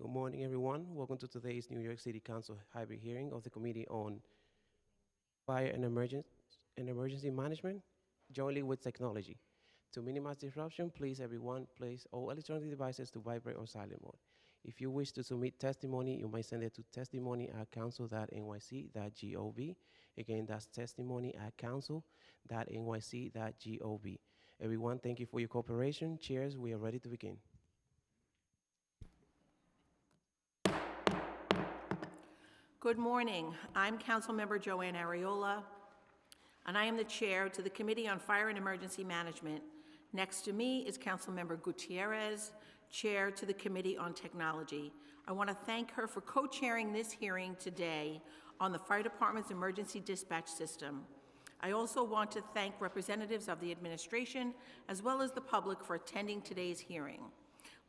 Good morning, everyone. Welcome to today's New York City Council hybrid hearing of the Committee on Fire and Emergency Management, jointly with technology. To minimize disruption, please everyone place all electronic devices to vibrate or silent mode. If you wish to submit testimony, you may send it to testimony@council.nyc.gov. Again, that's testimony@council.nyc.gov. Everyone, thank you for your cooperation. Cheers, we are ready to begin. Good morning. I'm Councilmember Joanne Ariola, and I am the chair to the Committee on Fire and Emergency Management. Next to me is Councilmember Gutierrez, chair to the Committee on Technology. I want to thank her for co-chairing this hearing today on the Fire Department's emergency dispatch system. I also want to thank representatives of the administration as well as the public for attending today's hearing.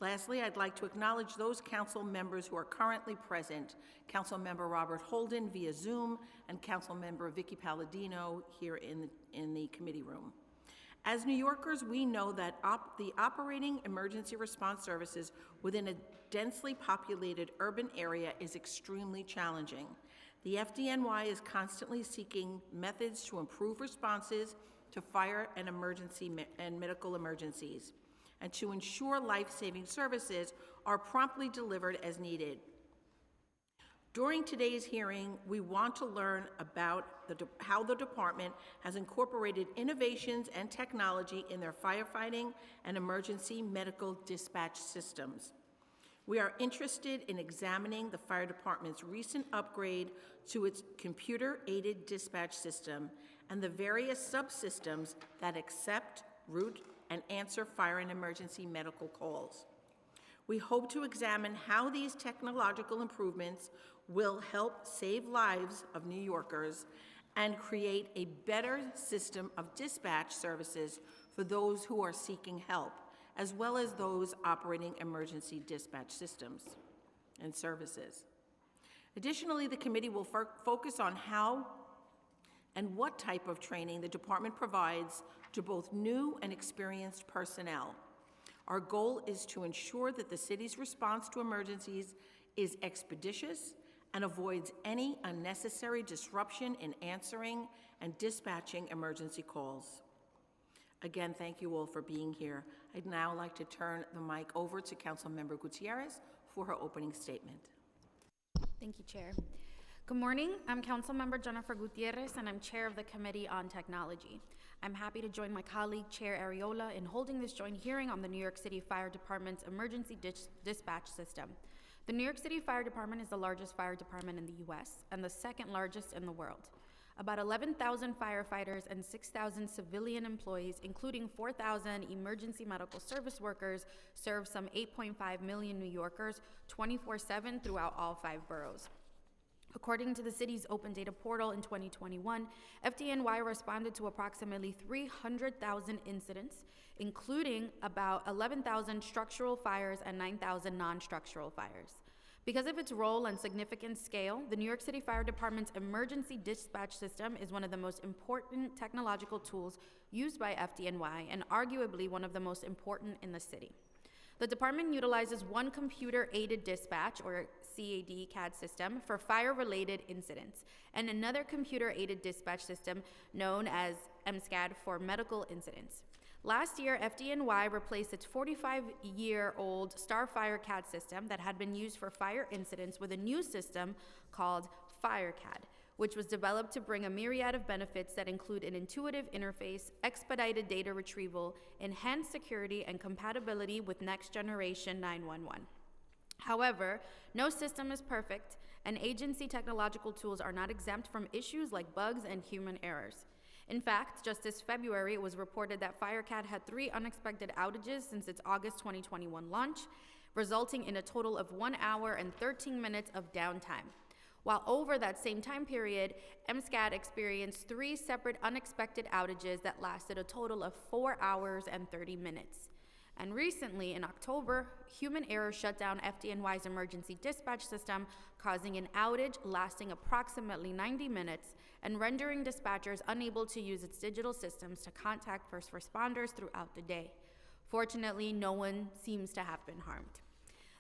Lastly, I'd like to acknowledge those council members who are currently present, Councilmember Robert Holden via Zoom and Councilmember Vicky Palladino here in the committee room. As New Yorkers, we know that the operating emergency response services within a densely populated urban area is extremely challenging. The FDNY is constantly seeking methods to improve responses to fire and medical emergencies, and to ensure life-saving services are promptly delivered as needed. During today's hearing, we want to learn about how the department has incorporated innovations and technology in their firefighting and emergency medical dispatch systems. We are interested in examining the fire department's recent upgrade to its computer-aided dispatch system and the various subsystems that accept, route, and answer fire and emergency medical calls. We hope to examine how these technological improvements will help save lives of New Yorkers and create a better system of dispatch services for those who are seeking help, as well as those operating emergency dispatch systems and services. Additionally, the committee will focus on how and what type of training the department provides to both new and experienced personnel. Our goal is to ensure that the city's response to emergencies is expeditious and avoids any unnecessary disruption in answering and dispatching emergency calls. Again, thank you all for being here. I'd now like to turn the mic over to Councilmember Gutierrez for her opening statement. Thank you, Chair. Good morning. I'm Councilmember Jennifer Gutierrez, and I'm chair of the Committee on Technology. I'm happy to join my colleague, Chair Ariola, in holding this joint hearing on the New York City Fire Department's emergency dispatch system. The New York City Fire Department is the largest fire department in the U.S. and the second largest in the world. About 11,000 firefighters and 6,000 civilian employees, including 4,000 emergency medical service workers, serve some 8.5 million New Yorkers 24/7 throughout all 5 boroughs. According to the city's open data portal in 2021, FDNY responded to approximately 300,000 incidents, including about 11,000 structural fires and 9,000 non-structural fires. Because of its role and significant scale, the New York City Fire Department's emergency dispatch system is one of the most important technological tools used by FDNY and arguably one of the most important in the city. The department utilizes one computer-aided dispatch, or CAD CAD system, for fire-related incidents, and another computer-aided dispatch system known as MSCAD for medical incidents. Last year, FDNY replaced its 45-year-old Starfire CAD system that had been used for fire incidents with a new system called FireCAD, which was developed to bring a myriad of benefits that include an intuitive interface, expedited data retrieval, enhanced security, and compatibility with next-generation 911. However, no system is perfect, and agency technological tools are not exempt from issues like bugs and human errors. In fact, just this February, it was reported that FireCAD had 3 unexpected outages since its August 2021 launch, resulting in a total of 1 hour and 13 minutes of downtime. While over that same time period, MSCAD experienced 3 separate unexpected outages that lasted a total of 4 hours and 30 minutes. And recently, in October, human error shut down FDNY's emergency dispatch system, causing an outage lasting approximately 90 minutes and rendering dispatchers unable to use its digital systems to contact first responders throughout the day. Fortunately, no one seems to have been harmed.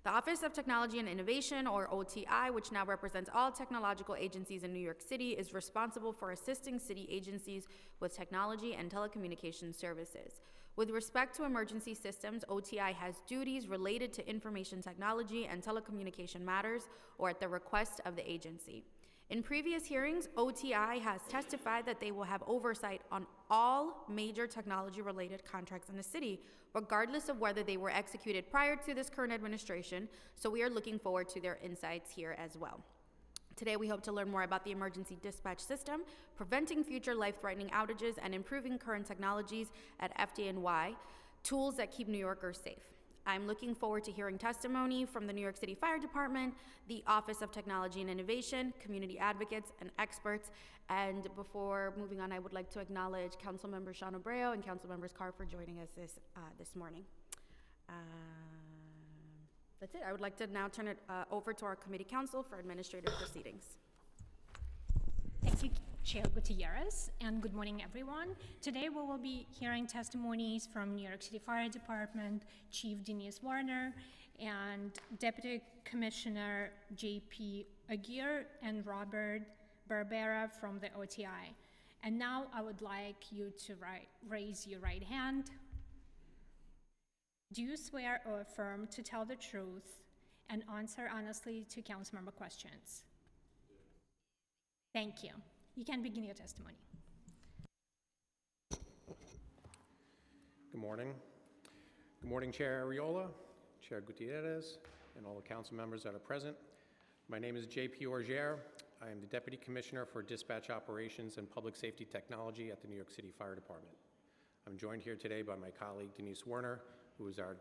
The Office of Technology and Innovation, or OTI, which now represents all technological agencies in New York City, is responsible for assisting city agencies with technology and telecommunications services. With respect to emergency systems, OTI has duties related to information technology and telecommunication matters, or at the request of the agency. In previous hearings, OTI has testified that they will have oversight on all major technology-related contracts in the city, regardless of whether they were executed prior to this current administration, so we are looking forward to their insights here as well. Today, we hope to learn more about the emergency dispatch system, preventing future life-threatening outages, and improving current technologies at FDNY, tools that keep New Yorkers safe. I'm looking forward to hearing testimony from the New York City Fire Department, the Office of Technology and Innovation, community advocates, and experts. And before moving on, I would like to acknowledge Councilmember Sean Abreu and Councilmembers Carr for joining us this morning. That's it. I would like to now turn it over to our committee counsel for administrative proceedings. Thank you, Chair Gutierrez, and good morning, everyone. Today, we will be hearing testimonies from New York City Fire Department Chief Denise Warner and Deputy Commissioner J.P. Aguirre and Robert Barbera from the OTI. And now I would like you to raise your right hand. Do you swear or affirm to tell the truth and answer honestly to councilmember questions? Thank you. You can begin your testimony. Good morning. Good morning, Chair Ariola, Chair Gutierrez, and all the council members that are present. My name is J.P. Orgier. I am the Deputy Commissioner for Dispatch Operations and Public Safety Technology at the New York City Fire Department. I'm joined here today by my colleague, Denise Werner, who is our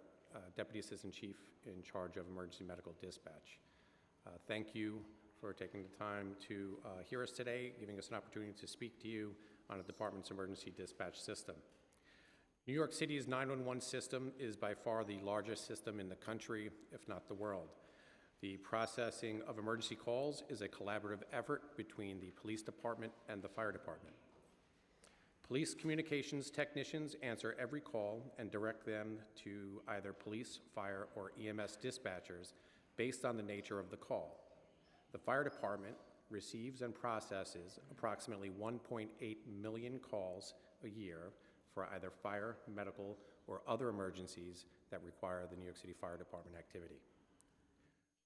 Deputy Assistant Chief in charge of Emergency Medical Dispatch. Thank you for taking the time to hear us today, giving us an opportunity to speak to you on the department's emergency dispatch system. New York City's 911 system is by far the largest system in the country, if not the world. The processing of emergency calls is a collaborative effort between the police department and the fire department. Police communications technicians answer every call and direct them to either police, fire, or EMS dispatchers based on the nature of the call. The fire department receives and processes approximately 1.8 million calls a year for either fire, medical, or other emergencies that require the New York City Fire Department activity.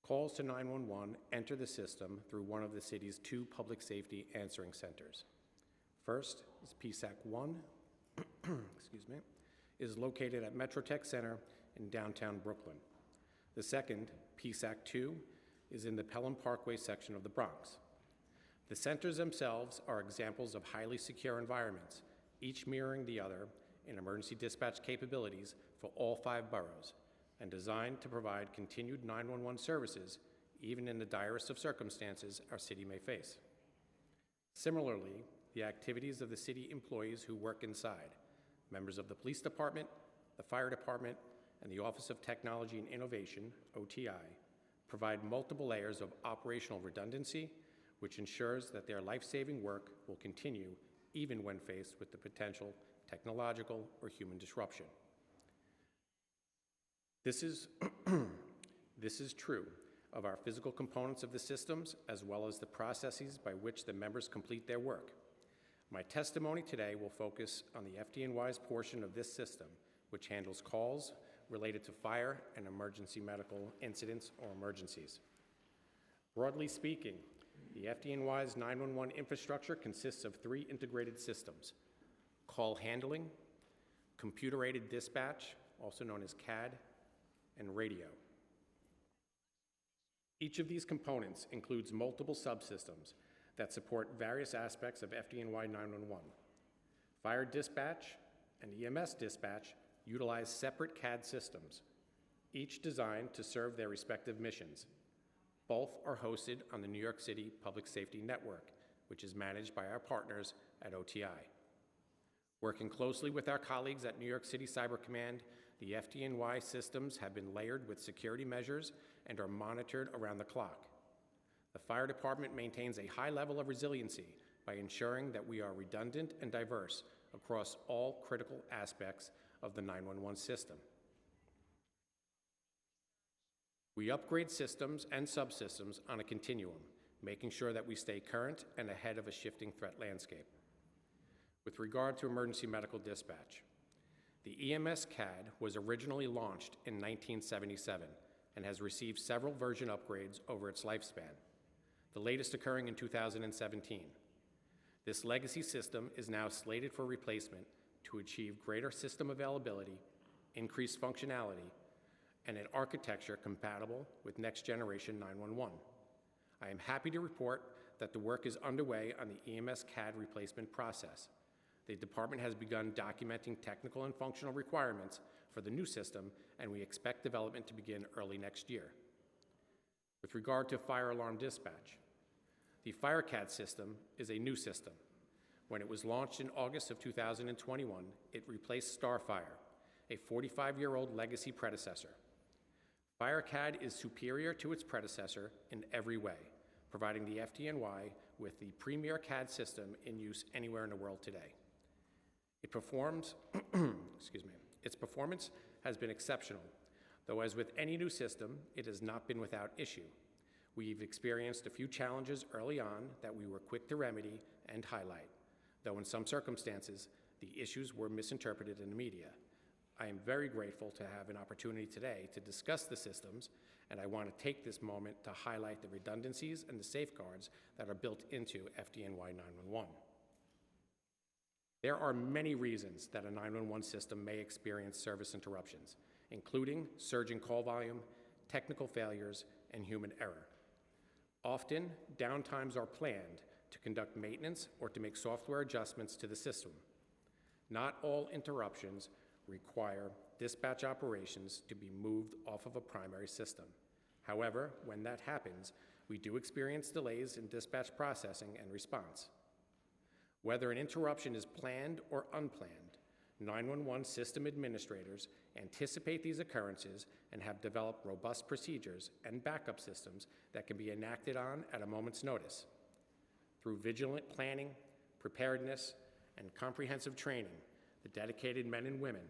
Calls to 911 enter the system through one of the city's 2 public safety answering centers. First is PSAC 1, excuse me, is located at Metrotech Center in downtown Brooklyn. The second, PSAC 2, is in the Pelham Parkway section of the Bronx. The centers themselves are examples of highly secure environments, each mirroring the other in emergency dispatch capabilities for all 5 boroughs, and designed to provide continued 911 services, even in the direst of circumstances our city may face. Similarly, the activities of the city employees who work inside, members of the police department, the fire department, and the Office of Technology and Innovation, OTI, provide multiple layers of operational redundancy, which ensures that their life-saving work will continue even when faced with the potential technological or human disruption. This is true of our physical components of the systems, as well as the processes by which the members complete their work. My testimony today will focus on the FDNY's portion of this system, which handles calls related to fire and emergency medical incidents or emergencies. Broadly speaking, the FDNY's 911 infrastructure consists of 3 integrated systems: call handling, computer-aided dispatch, also known as CAD, and radio. Each of these components includes multiple subsystems that support various aspects of FDNY 911. Fire dispatch and EMS dispatch utilize separate CAD systems, each designed to serve their respective missions. Both are hosted on the New York City Public Safety Network, which is managed by our partners at OTI. Working closely with our colleagues at New York City Cyber Command, the FDNY systems have been layered with security measures and are monitored around the clock. The fire department maintains a high level of resiliency by ensuring that we are redundant and diverse across all critical aspects of the 911 system. We upgrade systems and subsystems on a continuum, making sure that we stay current and ahead of a shifting threat landscape. With regard to emergency medical dispatch, the EMS CAD was originally launched in 1977 and has received several version upgrades over its lifespan, the latest occurring in 2017. This legacy system is now slated for replacement to achieve greater system availability, increased functionality, and an architecture compatible with next-generation 911. I am happy to report that the work is underway on the EMS CAD replacement process. The department has begun documenting technical and functional requirements for the new system, and we expect development to begin early next year. With regard to fire alarm dispatch, the FireCAD system is a new system. When it was launched in August of 2021, it replaced Starfire, a 45-year-old legacy predecessor. FireCAD is superior to its predecessor in every way, providing the FDNY with the premier CAD system in use anywhere in the world today. It performs, its performance has been exceptional, though as with any new system, it has not been without issue. We've experienced a few challenges early on that we were quick to remedy and highlight, though in some circumstances, the issues were misinterpreted in the media. I am very grateful to have an opportunity today to discuss the systems, and I want to take this moment to highlight the redundancies and the safeguards that are built into FDNY 911. There are many reasons that a 911 system may experience service interruptions, including surging call volume, technical failures, and human error. Often, downtimes are planned to conduct maintenance or to make software adjustments to the system. Not all interruptions require dispatch operations to be moved off of a primary system. However, when that happens, we do experience delays in dispatch processing and response. Whether an interruption is planned or unplanned, 911 system administrators anticipate these occurrences and have developed robust procedures and backup systems that can be enacted on at a moment's notice. Through vigilant planning, preparedness, and comprehensive training, the dedicated men and women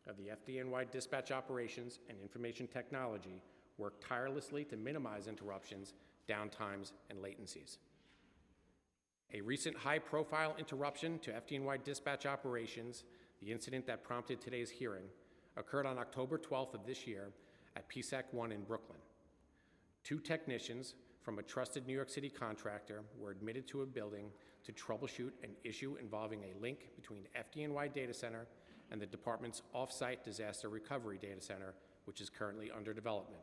of the FDNY dispatch operations and information technology work tirelessly to minimize interruptions, downtimes, and latencies. A recent high-profile interruption to FDNY dispatch operations, the incident that prompted today's hearing, occurred on October 12th of this year at PSAC 1 in Brooklyn. 2 technicians from a trusted New York City contractor were admitted to a building to troubleshoot an issue involving a link between FDNY Data Center and the department's off-site disaster recovery data center, which is currently under development.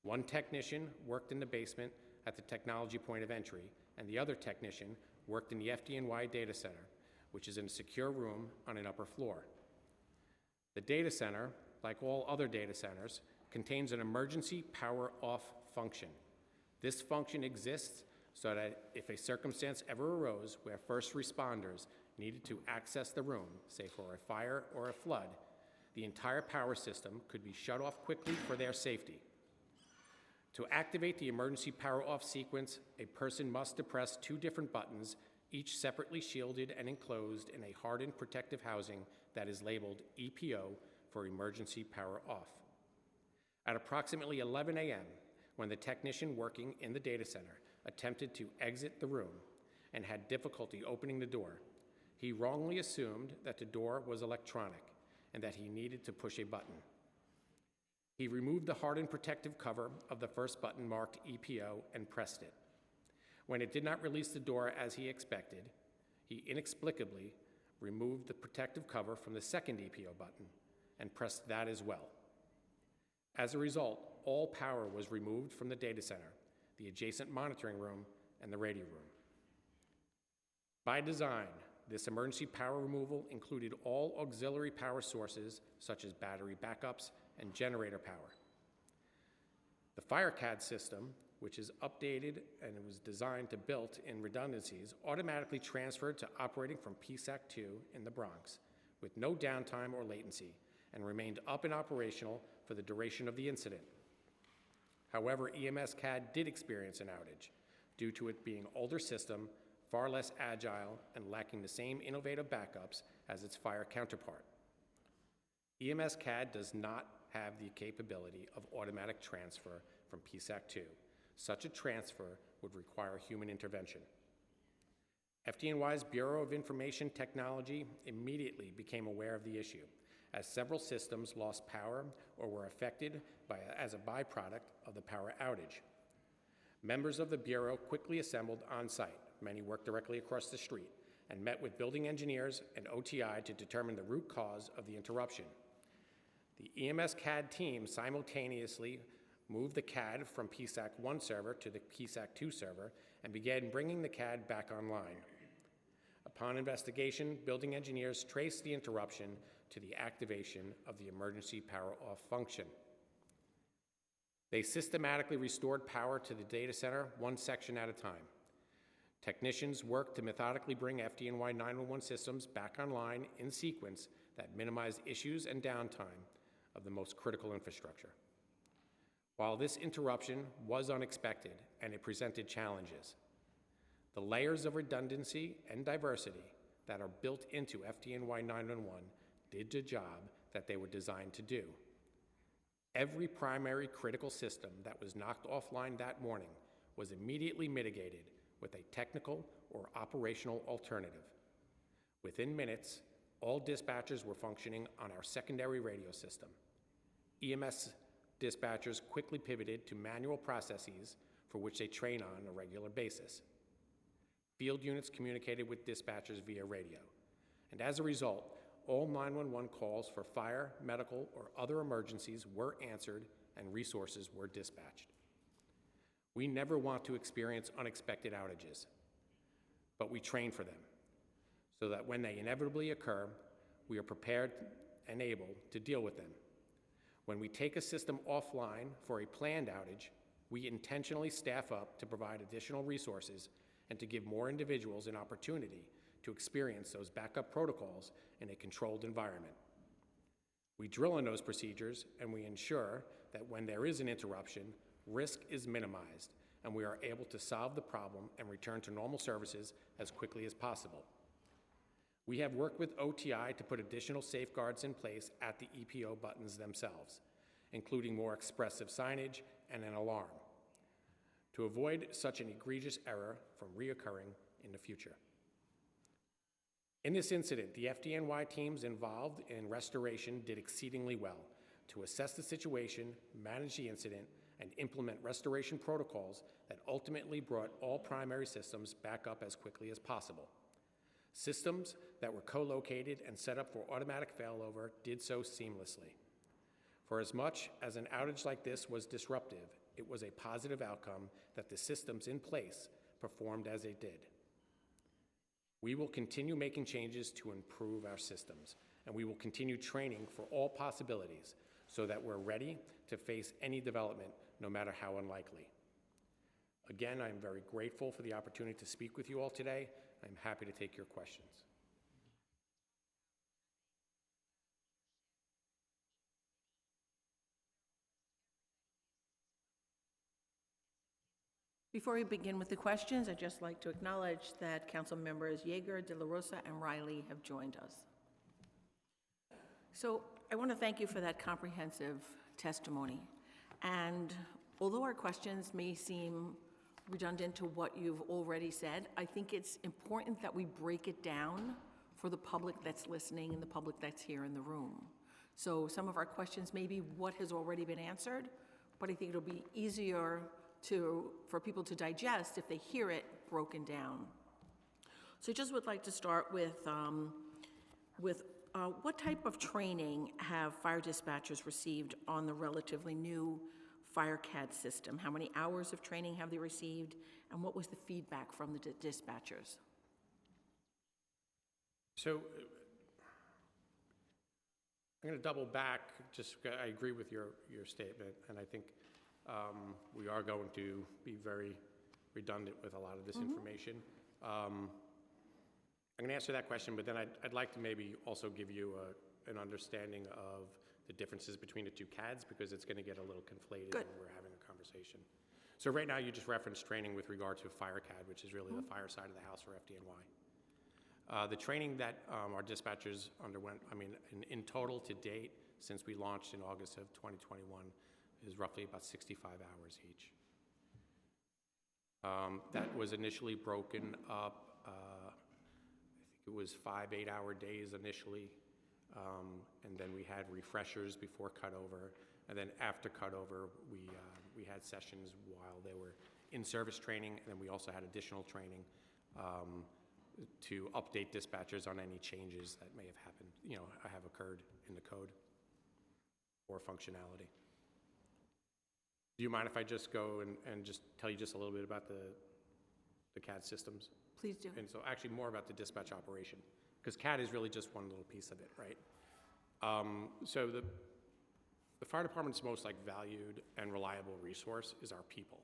One technician worked in the basement at the technology point of entry, and the other technician worked in the FDNY data center, which is in a secure room on an upper floor. The data center, like all other data centers, contains an emergency power off function. This function exists so that if a circumstance ever arose where first responders needed to access the room, say for a fire or a flood, the entire power system could be shut off quickly for their safety. To activate the emergency power off sequence, a person must depress 2 different buttons, each separately shielded and enclosed in a hardened protective housing that is labeled EPO for emergency power off. At approximately 11 a.m., when the technician working in the data center attempted to exit the room and had difficulty opening the door, he wrongly assumed that the door was electronic and that he needed to push a button. He removed the hardened protective cover of the first button marked EPO and pressed it. When it did not release the door as he expected, he inexplicably removed the protective cover from the second EPO button and pressed that as well. As a result, all power was removed from the data center, the adjacent monitoring room, and the radio room. By design, this emergency power removal included all auxiliary power sources, such as battery backups and generator power. The FireCAD system, which is updated and it was designed to built-in redundancies, automatically transferred to operating from PSAC 2 in the Bronx with no downtime or latency and remained up and operational for the duration of the incident. However, EMS CAD did experience an outage due to it being an older system, far less agile, and lacking the same innovative backups as its fire counterpart. EMS CAD does not have the capability of automatic transfer from PSAC 2. Such a transfer would require human intervention. FDNY's Bureau of Information Technology immediately became aware of the issue, as several systems lost power or were affected as a byproduct of the power outage. Members of the Bureau quickly assembled on site. Many worked directly across the street and met with building engineers and OTI to determine the root cause of the interruption. The EMS CAD team simultaneously moved the CAD from PSAC 1 server to the PSAC 2 server and began bringing the CAD back online. Upon investigation, building engineers traced the interruption to the activation of the emergency power off function. They systematically restored power to the data center one section at a time. Technicians worked to methodically bring FDNY 911 systems back online in sequence that minimized issues and downtime of the most critical infrastructure. While this interruption was unexpected and it presented challenges, the layers of redundancy and diversity that are built into FDNY 911 did the job that they were designed to do. Every primary critical system that was knocked offline that morning was immediately mitigated with a technical or operational alternative. Within minutes, all dispatchers were functioning on our secondary radio system. EMS dispatchers quickly pivoted to manual processes for which they train on a regular basis. Field units communicated with dispatchers via radio, and as a result, all 911 calls for fire, medical, or other emergencies were answered and resources were dispatched. We never want to experience unexpected outages, but we train for them so that when they inevitably occur, we are prepared and able to deal with them. When we take a system offline for a planned outage, we intentionally staff up to provide additional resources and to give more individuals an opportunity to experience those backup protocols in a controlled environment. We drill in those procedures and we ensure that when there is an interruption, risk is minimized and we are able to solve the problem and return to normal services as quickly as possible. We have worked with OTI to put additional safeguards in place at the EPO buttons themselves, including more expressive signage and an alarm, to avoid such an egregious error from reoccurring in the future. In this incident, the FDNY teams involved in restoration did exceedingly well to assess the situation, manage the incident, and implement restoration protocols that ultimately brought all primary systems back up as quickly as possible. Systems that were co-located and set up for automatic failover did so seamlessly. For as much as an outage like this was disruptive, it was a positive outcome that the systems in place performed as they did. We will continue making changes to improve our systems, and we will continue training for all possibilities so that we're ready to face any development, no matter how unlikely. Again, I'm very grateful for the opportunity to speak with you all today. I'm happy to take your questions. Before we begin with the questions, I'd just like to acknowledge that Council members Yeager, De La Rosa, and Riley have joined us. So I want to thank you for that comprehensive testimony. And although our questions may seem redundant to what you've already said, I think it's important that we break it down for the public that's listening and the public that's here in the room. So some of our questions may be what has already been answered, but I think it'll be easier for people to digest if they hear it broken down. So I just would like to start with what type of training have fire dispatchers received on the relatively new FireCAD system? How many hours of training have they received, and what was the feedback from the dispatchers? So I'm going to double back. I agree with your statement, and I think we are going to be very redundant with a lot of this information. I'm going to answer that question, but then I'd like to maybe also give you an understanding of the differences between the two CADs, because it's going to get a little conflated when we're having a conversation. So right now you just referenced training with regard to FireCAD, which is really the fire side of the house for FDNY. The training that our dispatchers underwent, in total to date, since we launched in August of 2021 is roughly about 65 hours each. That was initially broken up, I think it was 5 8-hour days initially, and then we had refreshers before cutover, and then after cutover, we had sessions while they were in service training, and then we also had additional training to update dispatchers on any changes that may have happened, have occurred in the code or functionality. Do you mind if I just go and just tell you just a little bit about the CAD systems? Please do. And so actually more about the dispatch operation, because CAD is really just one little piece of it, right? So the fire department's most valued and reliable resource is our people.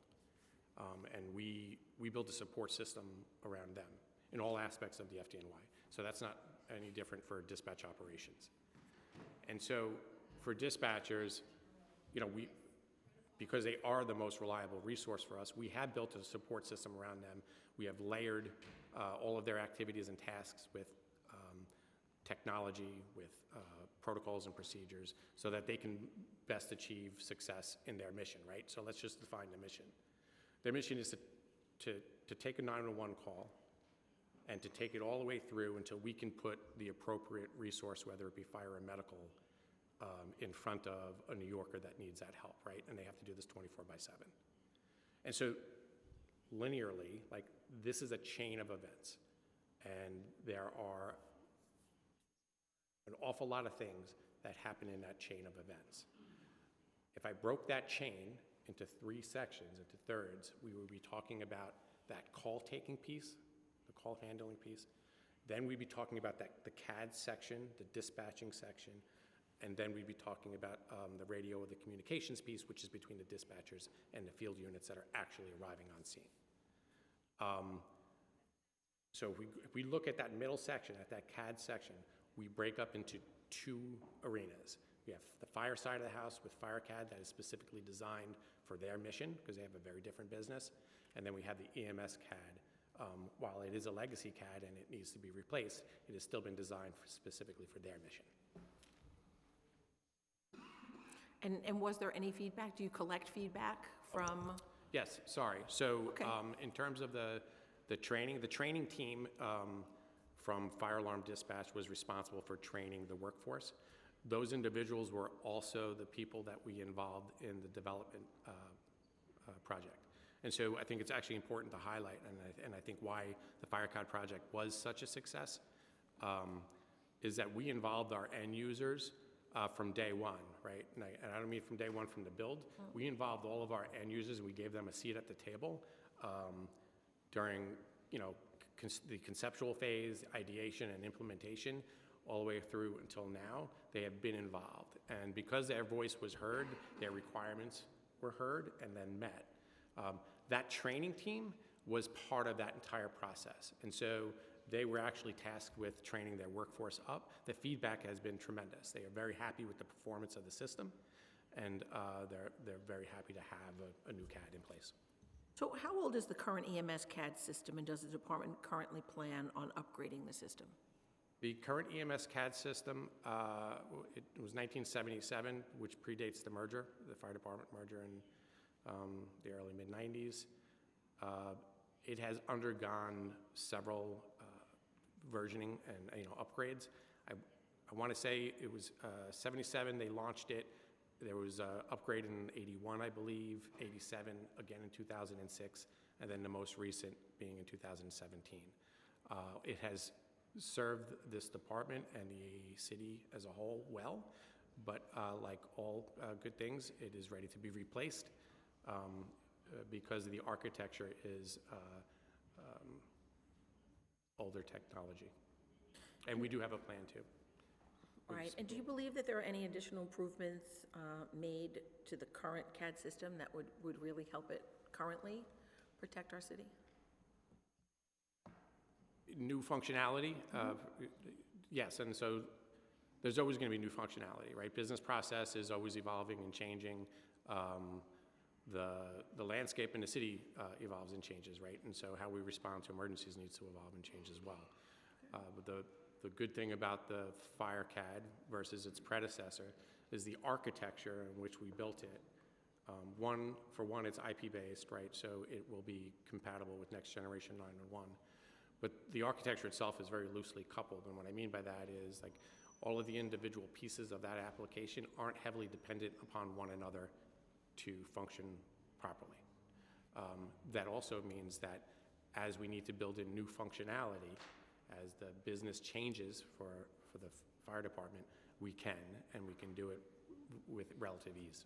And we build a support system around them in all aspects of the FDNY. So that's not any different for dispatch operations. And so for dispatchers, because they are the most reliable resource for us, we have built a support system around them. We have layered all of their activities and tasks with technology, with protocols and procedures, so that they can best achieve success in their mission, right? So let's just define the mission. Their mission is to take a 911 call and to take it all the way through until we can put the appropriate resource, whether it be fire or medical, in front of a New Yorker that needs that help, right? And they have to do this 24/7. And so linearly, this is a chain of events. And there are an awful lot of things that happen in that chain of events. If I broke that chain into 3 sections, into thirds, we would be talking about that call-taking piece, the call handling piece. Then we'd be talking about the CAD section, the dispatching section, and then we'd be talking about the radio or the communications piece, which is between the dispatchers and the field units that are actually arriving on scene. So if we look at that middle section, at that CAD section, we break up into 2 arenas. We have the fire side of the house with FireCAD that is specifically designed for their mission, because they have a very different business. And then we have the EMS CAD. While it is a legacy CAD and it needs to be replaced, it has still been designed specifically for their mission. And was there any feedback? Do you collect feedback from? Yes, sorry. So Okay. in terms of the training team from Fire Alarm Dispatch was responsible for training the workforce. Those individuals were also the people that we involved in the development project. And so I think it's actually important to highlight, and I think why the FireCAD project was such a success, is that we involved our end users from day one, right? And I don't mean from day one from the build. We involved all of our end users, and we gave them a seat at the table during, the conceptual phase, ideation, and implementation, all the way through until now. They have been involved, and because their voice was heard, their requirements were heard and then met. That training team was part of that entire process, and so they were actually tasked with training their workforce up. The feedback has been tremendous. They are very happy with the performance of the system, and they're very happy to have a new CAD in place. So how old is the current EMS CAD system, and does the department currently plan on upgrading the system? The current EMS CAD system, it was 1977, which predates the merger, the fire department merger in the early mid-90s. It has undergone several versioning and upgrades. I want to say it was 77 they launched it. There was an upgrade in 81, I believe, 87 again in 2006, and then the most recent being in 2017. It has served this department and the city as a whole well, but like all good things, it is ready to be replaced because the architecture is older technology. And we do have a plan too. All right, and do you believe that there are any additional improvements made to the current CAD system that would really help it currently protect our city? New functionality, yes, and so there's always going to be new functionality, right? Business process is always evolving and changing. The landscape in the city evolves and changes, right? And so how we respond to emergencies needs to evolve and change as well. But the good thing about the FireCAD versus its predecessor is the architecture in which we built it. For one, it's IP-based, right? So it will be compatible with next generation 911. But the architecture itself is very loosely coupled, and what I mean by that is like all of the individual pieces of that application aren't heavily dependent upon one another to function properly. That also means that as we need to build in new functionality, as the business changes for the fire department, we can, and we can do it with relative ease.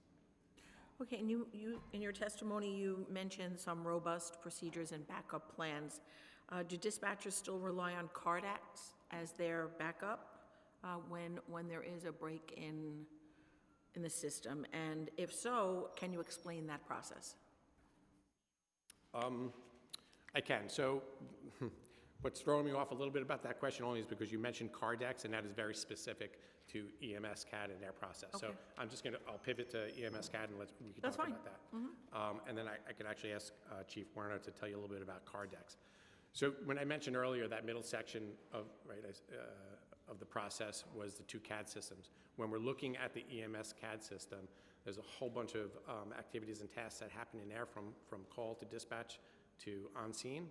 Okay, and you in your testimony, you mentioned some robust procedures and backup plans. Do dispatchers still rely on Cardex as their backup when there is a break in the system? And if so, can you explain that process? I can. So what's throwing me off a little bit about that question only is because you mentioned Cardex, and that is very specific to EMS CAD and their process. Okay. So I'll pivot to EMS CAD and we can That's talk fine. about that. And then I could actually ask Chief Werner to tell you a little bit about Cardex. So when I mentioned earlier that middle section of the process was the two CAD systems. When we're looking at the EMS CAD system, there's a whole bunch of activities and tasks that happen in there from call to dispatch to on scene.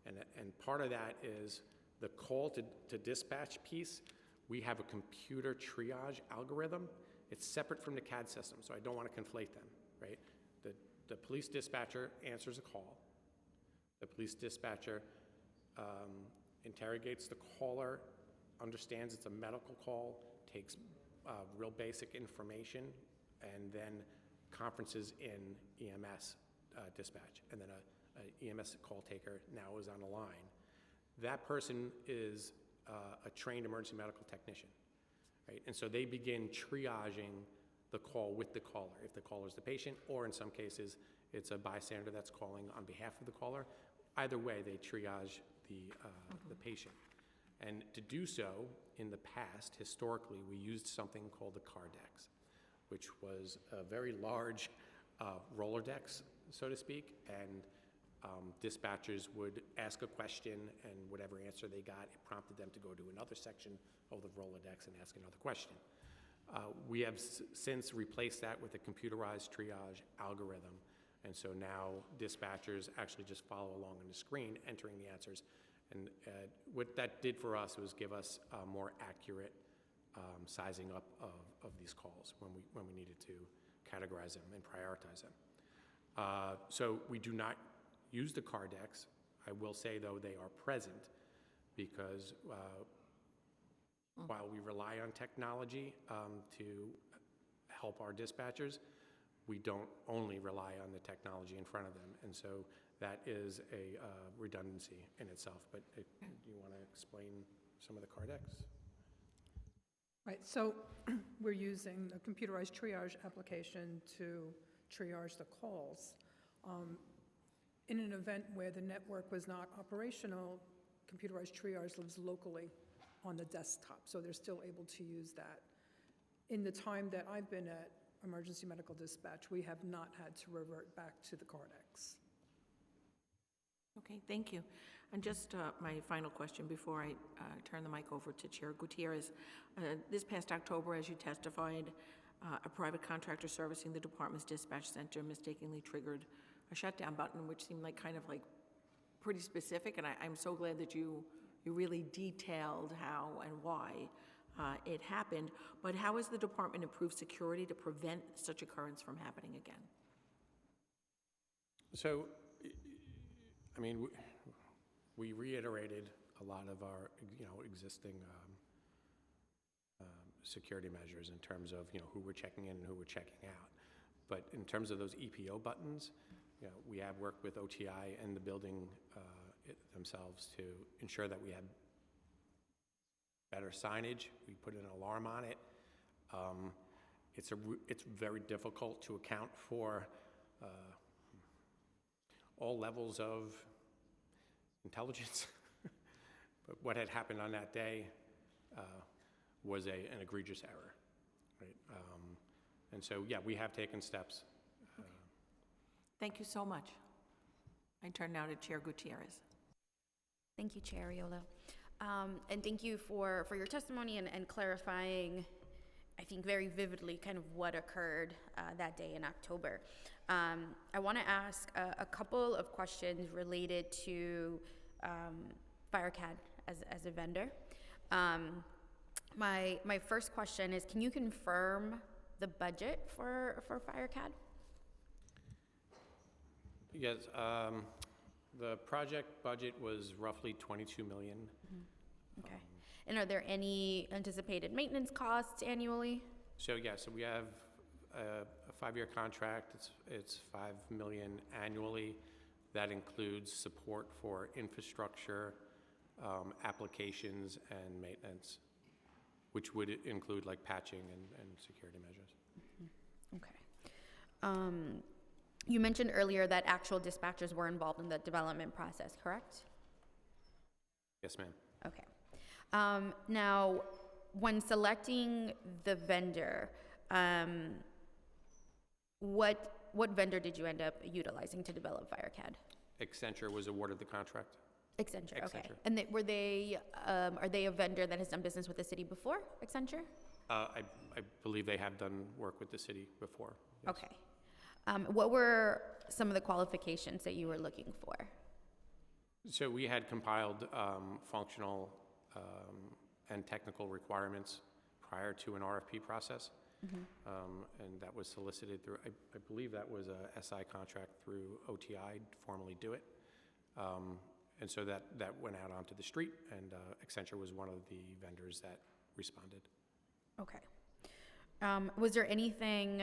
And part of that is the call to dispatch piece. We have a computer triage algorithm. It's separate from the CAD system, so I don't want to conflate them, right? The police dispatcher answers a call. The police dispatcher interrogates the caller, understands it's a medical call, takes real basic information, and then conferences in EMS dispatch. And then a EMS call taker now is on the line. That person is a trained emergency medical technician, right? And so they begin triaging the call with the caller, if the caller is the patient, or in some cases, it's a bystander that's calling on behalf of the caller. Either way, they triage the patient. And to do so, in the past, historically, we used something called the Cardex, which was a very large Rolodex, so to speak, and dispatchers would ask a question, and whatever answer they got, it prompted them to go to another section of the Rolodex and ask another question. We have since replaced that with a computerized triage algorithm, and so now dispatchers actually just follow along on the screen, entering the answers. And what that did for us was give us a more accurate sizing up of these calls when we needed to categorize them and prioritize them. So we do not use the Cardex. I will say, though, they are present because while we rely on technology to help our dispatchers, we don't only rely on the technology in front of them. And so that is a redundancy in itself. But do you want to explain some of the Cardex? Right, so we're using a computerized triage application to triage the calls. In an event where the network was not operational, computerized triage lives locally on the desktop, so they're still able to use that. In the time that I've been at Emergency Medical Dispatch, we have not had to revert back to the Cardex. Okay, thank you. And just my final question before I turn the mic over to Chair Gutierrez. This past October, as you testified, a private contractor servicing the department's dispatch center mistakenly triggered a shutdown button, which seemed like kind of like pretty specific, and I'm so glad that you really detailed how and why it happened. But how has the department improved security to prevent such occurrence from happening again? So, I mean, we reiterated a lot of our, existing security measures in terms of, who we're checking in and who we're checking out. But in terms of those EPO buttons, we have worked with OTI and the building themselves to ensure that we have better signage. We put an alarm on it. It's very difficult to account for all levels of intelligence. But what had happened on that day was an egregious error, right? And so, yeah, we have taken steps. Okay. Thank you so much. I turn now to Chair Gutierrez. Thank you, Chair Ariola. And thank you for your testimony and clarifying, I think very vividly kind of what occurred that day in October. I want to ask a couple of questions related to FireCAD as a vendor. My first question is, can you confirm the budget for FireCAD? Yes, the project budget was roughly 22 million. Okay. And are there any anticipated maintenance costs annually? So we have a 5-year contract. It's 5 million annually. That includes support for infrastructure, applications, and maintenance, which would include like patching and security measures. Okay. You mentioned earlier that actual dispatchers were involved in the development process, correct? Yes, ma'am. Okay. Now, when selecting the vendor, what vendor did you end up utilizing to develop FireCAD? Accenture was awarded the contract. Accenture, okay. Accenture. And are they a vendor that has done business with the city before, Accenture? I believe they have done work with the city before. Yes. Okay. What were some of the qualifications that you were looking for? So we had compiled functional and technical requirements prior to an RFP process. And that was solicited through, I believe that was a SI contract through OTI, formerly Do It. And so that went out onto the street, and Accenture was one of the vendors that responded. Okay. Was there anything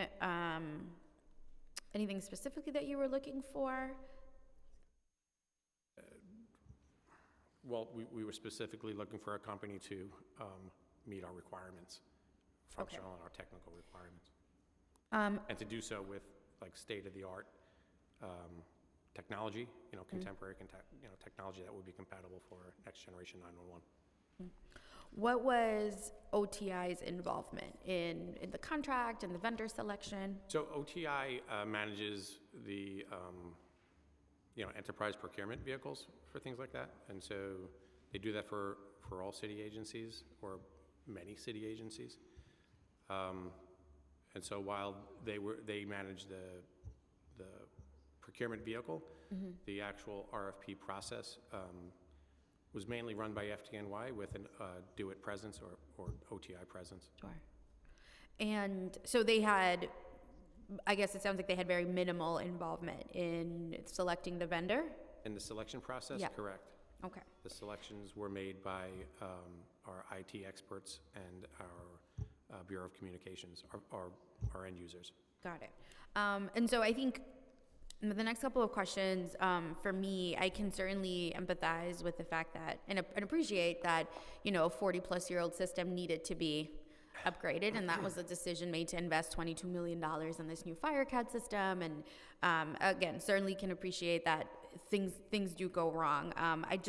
specifically that you were looking for? Well, we were specifically looking for a company to meet our requirements, functional and our technical requirements. And to do so with like state-of-the-art technology, contemporary technology that would be compatible for next generation 911. What was OTI's involvement in the contract and the vendor selection? So OTI manages the enterprise procurement vehicles for things like that, and so they do that for all city agencies or many city agencies. And so while they manage the procurement vehicle, the actual RFP process was mainly run by FDNY with an Do It presence or OTI presence. Sure. And so they had, I guess it sounds like they had very minimal involvement in selecting the vendor? In the selection process, Yeah. correct. Okay. The selections were made by our IT experts and our Bureau of Communications, our end users. Got it. And so I think the next couple of questions, for me, I can certainly empathize with the fact that, and appreciate that, a 40-plus-year-old system needed to be upgraded, and that was a decision made to invest $22 million in this new FireCAD system. And again, certainly can appreciate that things do go wrong. I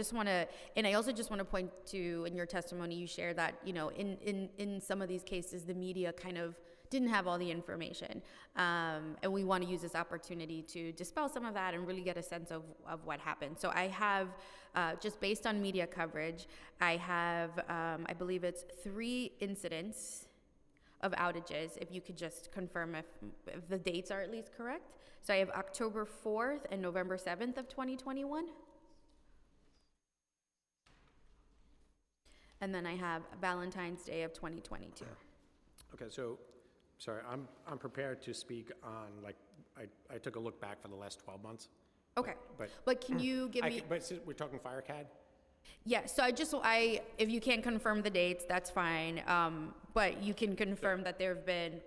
also just want to point to, in your testimony, you share that, in some of these cases, the media kind of didn't have all the information. And we want to use this opportunity to dispel some of that and really get a sense of what happened. So I have, just based on media coverage, I have, I believe it's 3 incidents of outages, if you could just confirm if the dates are at least correct. So I have October 4th and November 7th of 2021. And then I have Valentine's Day of 2022. Okay, so, sorry, I'm prepared to speak on, like, I took a look back for the last 12 months. Okay, but can you give me? But we're talking FireCAD? Yeah, so if you can't confirm the dates, that's fine. But you can confirm that there have been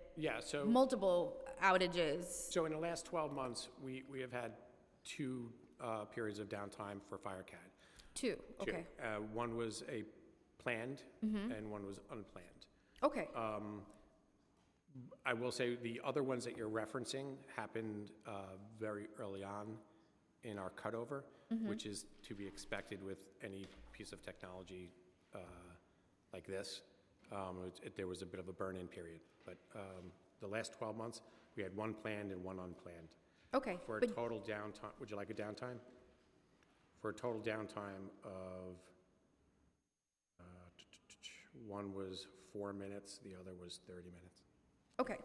multiple outages. So in the last 12 months, we have had 2 periods of downtime for FireCAD. 2, okay. One was a planned and one was unplanned. Okay. I will say the other ones that you're referencing happened very early on in our cutover, which is to be expected with any piece of technology like this. There was a bit of a burn-in period, but the last 12 months, we had 1 planned and 1 unplanned. Okay. For a total downtime, would you like a downtime? For a total downtime of, one was 4 minutes, the other was 30 minutes. Okay.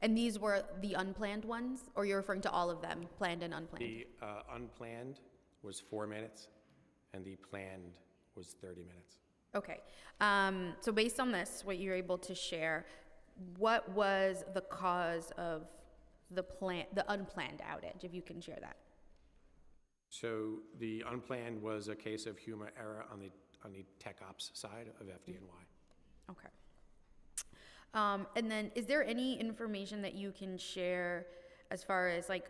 And these were the unplanned ones, or you're referring to all of them, planned and unplanned? The unplanned was 4 minutes, and the planned was 30 minutes. Okay. So based on this, what you're able to share, what was the cause of the unplanned outage, if you can share that? So the unplanned was a case of human error on the tech ops side of FDNY. Okay. And then is there any information that you can share as far as like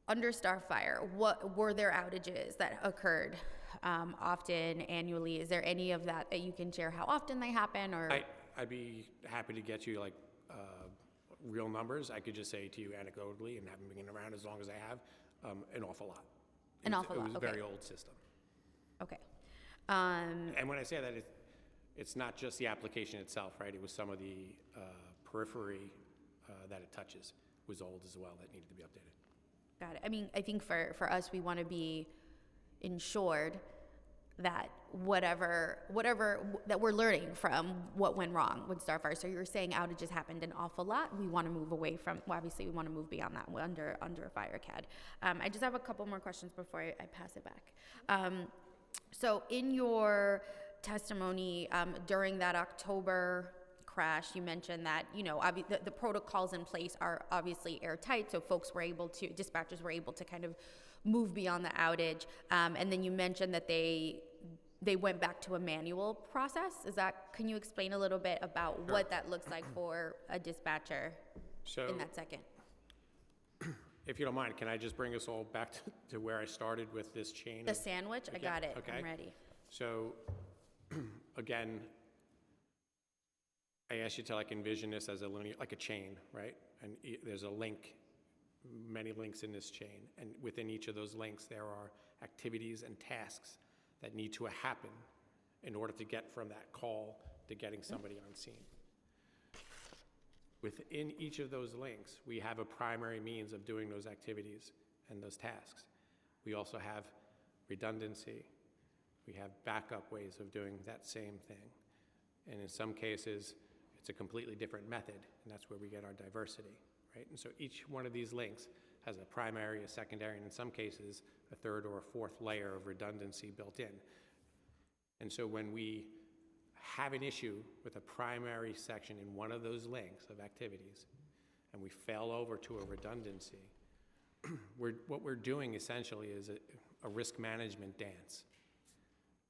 under Starfire, what were there outages that occurred often, annually? Is there any of that that you can share how often they happen, or? I'd be happy to get you like real numbers. I could just say to you anecdotally, and having been around as long as I have, an awful lot. An awful lot, It was a okay. very old system. Okay. And when I say that, it's not just the application itself, right? It was some of the periphery that it touches was old as well that needed to be updated. Got it. I mean, I think for us, we want to be ensured that whatever that we're learning from what went wrong with Starfire. So you're saying outages happened an awful lot. We want to move away from, well, obviously we want to move beyond that under FireCAD. I just have a couple more questions before I pass it back. So in your testimony during that October crash, you mentioned that, you know, the protocols in place are obviously airtight, so dispatchers were able to kind of move beyond the outage. And then you mentioned that they went back to a manual process. Can you explain a little bit about what that looks like for a dispatcher in that second? If you don't mind, can I just bring us all back to where I started with this chain? The sandwich? I got it. Okay. I'm ready. So, again, I asked you to like envision this as a linear, like a chain, right? And there's a link, many links in this chain. And within each of those links, there are activities and tasks that need to happen in order to get from that call to getting somebody on scene. Within each of those links, we have a primary means of doing those activities and those tasks. We also have redundancy. We have backup ways of doing that same thing. And in some cases, it's a completely different method, and that's where we get our diversity, right? And so each one of these links has a primary, a secondary, and in some cases, a third or a fourth layer of redundancy built in. And so when we have an issue with a primary section in one of those links of activities, and we fail over to a redundancy, what we're doing essentially is a risk management dance,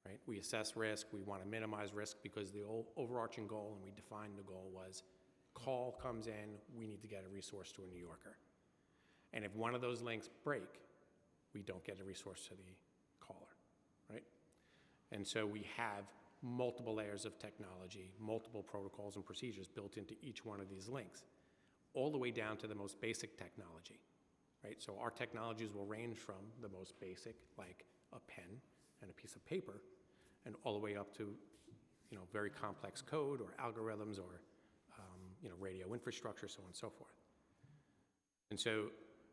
right? We assess risk, we want to minimize risk because the overarching goal, and we defined the goal, was call comes in, we need to get a resource to a New Yorker. And if one of those links break, we don't get a resource to the caller, right? And so we have multiple layers of technology, multiple protocols and procedures built into each one of these links, all the way down to the most basic technology, right? So our technologies will range from the most basic, like a pen and a piece of paper, and all the way up to, you know, very complex code or algorithms or, you know, radio infrastructure, so on and so forth. And so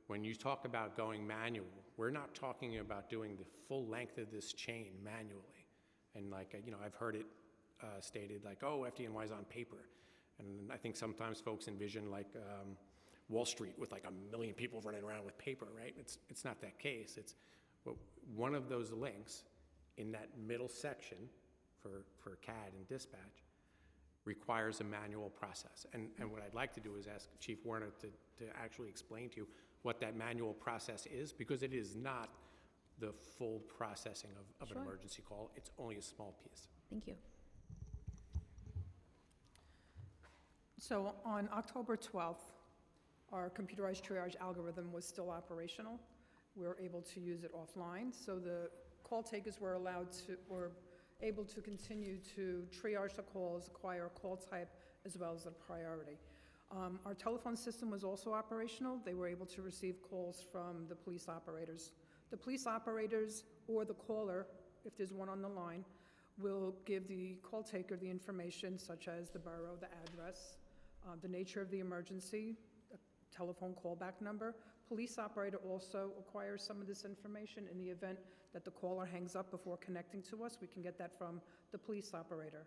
when you talk about going manual, we're not talking about doing the full length of this chain manually. And like, you know, I've heard it stated like, oh, FDNY is on paper. And I think sometimes folks envision like Wall Street with like 1 million people running around with paper, right? It's not that case. It's one of those links in that middle section for CAD and dispatch requires a manual process. And what I'd like to do is ask Chief Warner to actually explain to you what that manual process is, because it is not the full processing of an emergency call. It's only a small piece. Thank you. So on October 12th, our computerized triage algorithm was still operational. We were able to use it offline, so the call takers were able to continue to triage the calls, acquire a call type, as well as a priority. Our telephone system was also operational. They were able to receive calls from the police operators. The police operators or the caller, if there's one on the line, will give the call taker the information such as the borough, the address, the nature of the emergency, a telephone callback number. Police operator also acquires some of this information. In the event that the caller hangs up before connecting to us, we can get that from the police operator.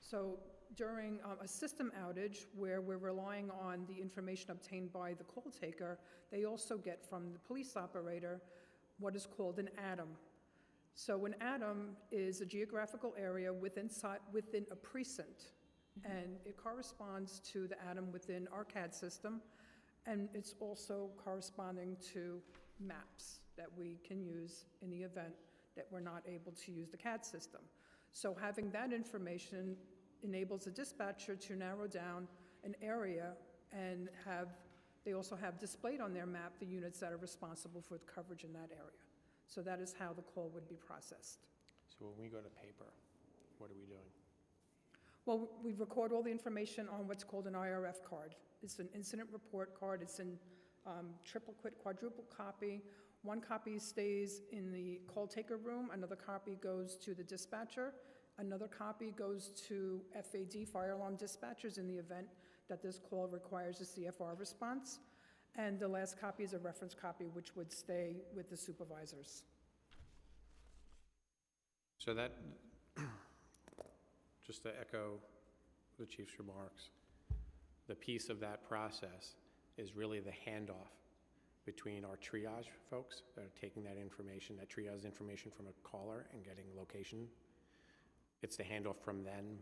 So during a system outage where we're relying on the information obtained by the call taker, they also get from the police operator what is called an ATOM. So an ATOM is a geographical area within a precinct, and it corresponds to the ATOM within our CAD system, and it's also corresponding to maps that we can use in the event that we're not able to use the CAD system. So having that information enables a dispatcher to narrow down an area and they also have displayed on their map the units that are responsible for the coverage in that area. So that is how the call would be processed. So when we go to paper, what are we doing? Well, we record all the information on what's called an IRF card. It's an incident report card. It's in triplicate, quadruple copy. One copy stays in the call taker room. Another copy goes to the dispatcher. Another copy goes to FAD, fire alarm dispatchers, in the event that this call requires a CFR response. And the last copy is a reference copy, which would stay with the supervisors. So that, just to echo the chief's remarks, the piece of that process is really the handoff between our triage folks that are taking that information, that triage information from a caller and getting location. It's the handoff from them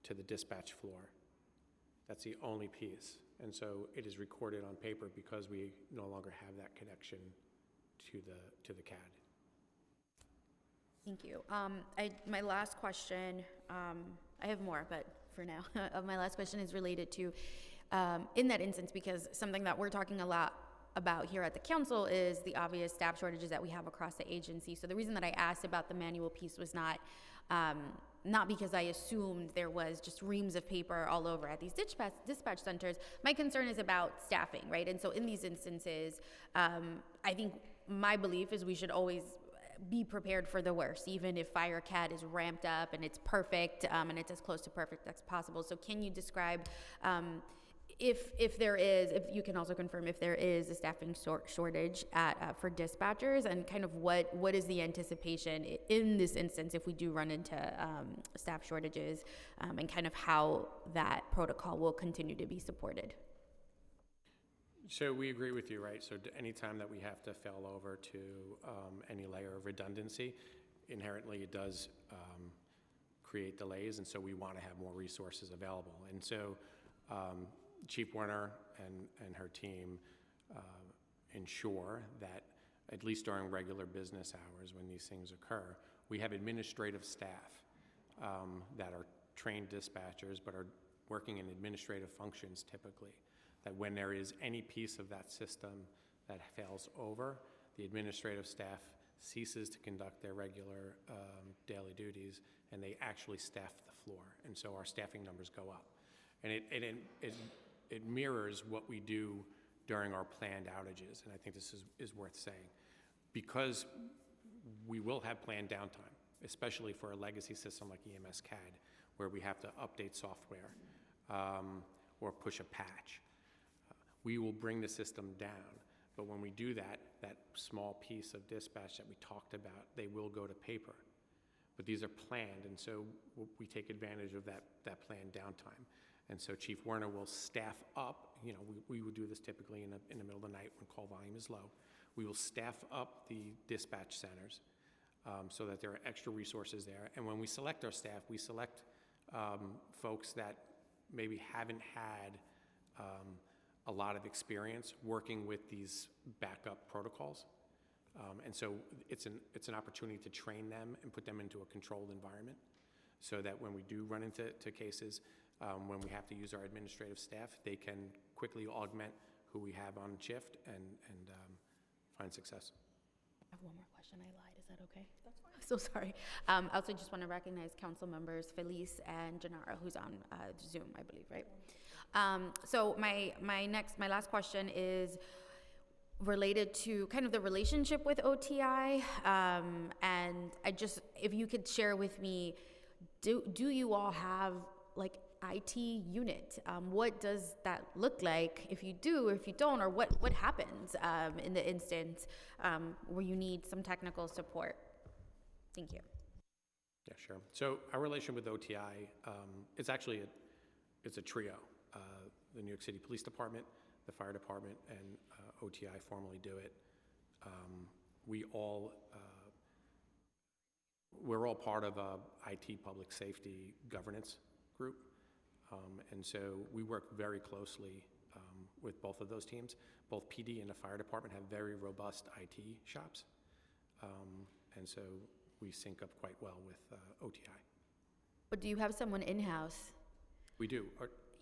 to the dispatch floor. That's the only piece. And so it is recorded on paper because we no longer have that connection to the CAD. Thank you. My last question, I have more, but for now, my last question is related to, in that instance, because something that we're talking a lot about here at the council is the obvious staff shortages that we have across the agency. So the reason that I asked about the manual piece was not because I assumed there was just reams of paper all over at these dispatch centers. My concern is about staffing, right? And so in these instances, I think my belief is we should always be prepared for the worst, even if FireCAD is ramped up and it's perfect and it's as close to perfect as possible. So can you describe if there is, if you can also confirm if there is a staffing shortage for dispatchers, and kind of what is the anticipation in this instance if we do run into staff shortages, and kind of how that protocol will continue to be supported? So we agree with you, right? So anytime that we have to fail over to any layer of redundancy, inherently it does create delays, and so we want to have more resources available. And so Chief Werner and her team ensure that, at least during regular business hours when these things occur, we have administrative staff that are trained dispatchers but are working in administrative functions typically, that when there is any piece of that system that fails over, the administrative staff ceases to conduct their regular daily duties and they actually staff the floor. And so our staffing numbers go up. And it mirrors what we do during our planned outages, and I think this is worth saying. Because we will have planned downtime, especially for a legacy system like EMS CAD, where we have to update software or push a patch. We will bring the system down, but when we do that, that small piece of dispatch that we talked about, they will go to paper. But these are planned, and so we take advantage of that planned downtime. And so Chief Werner will staff up, you know, we would do this typically in the middle of the night when call volume is low. We will staff up the dispatch centers so that there are extra resources there. And when we select our staff, we select folks that maybe haven't had a lot of experience working with these backup protocols. And so it's an opportunity to train them and put them into a controlled environment so that when we do run into cases, when we have to use our administrative staff, they can quickly augment who we have on shift and find success. I have one more question. I lied. Is that okay? That's fine. So sorry. I also just want to recognize council members Felice and Gennaro, who's on Zoom, I believe, right? So my last question is related to kind of the relationship with OTI, and if you could share with me, do you all have like IT unit? What does that look like if you do, or if you don't, or what happens in the instance where you need some technical support? Thank you. Yeah, sure. So our relation with OTI, it's actually it's a trio. The New York City Police Department, the Fire Department, and OTI formally do it. We're all part of a IT public safety governance group. And so we work very closely with both of those teams. Both PD and the Fire Department have very robust IT shops. And so we sync up quite well with OTI. But do you have someone in-house? We do.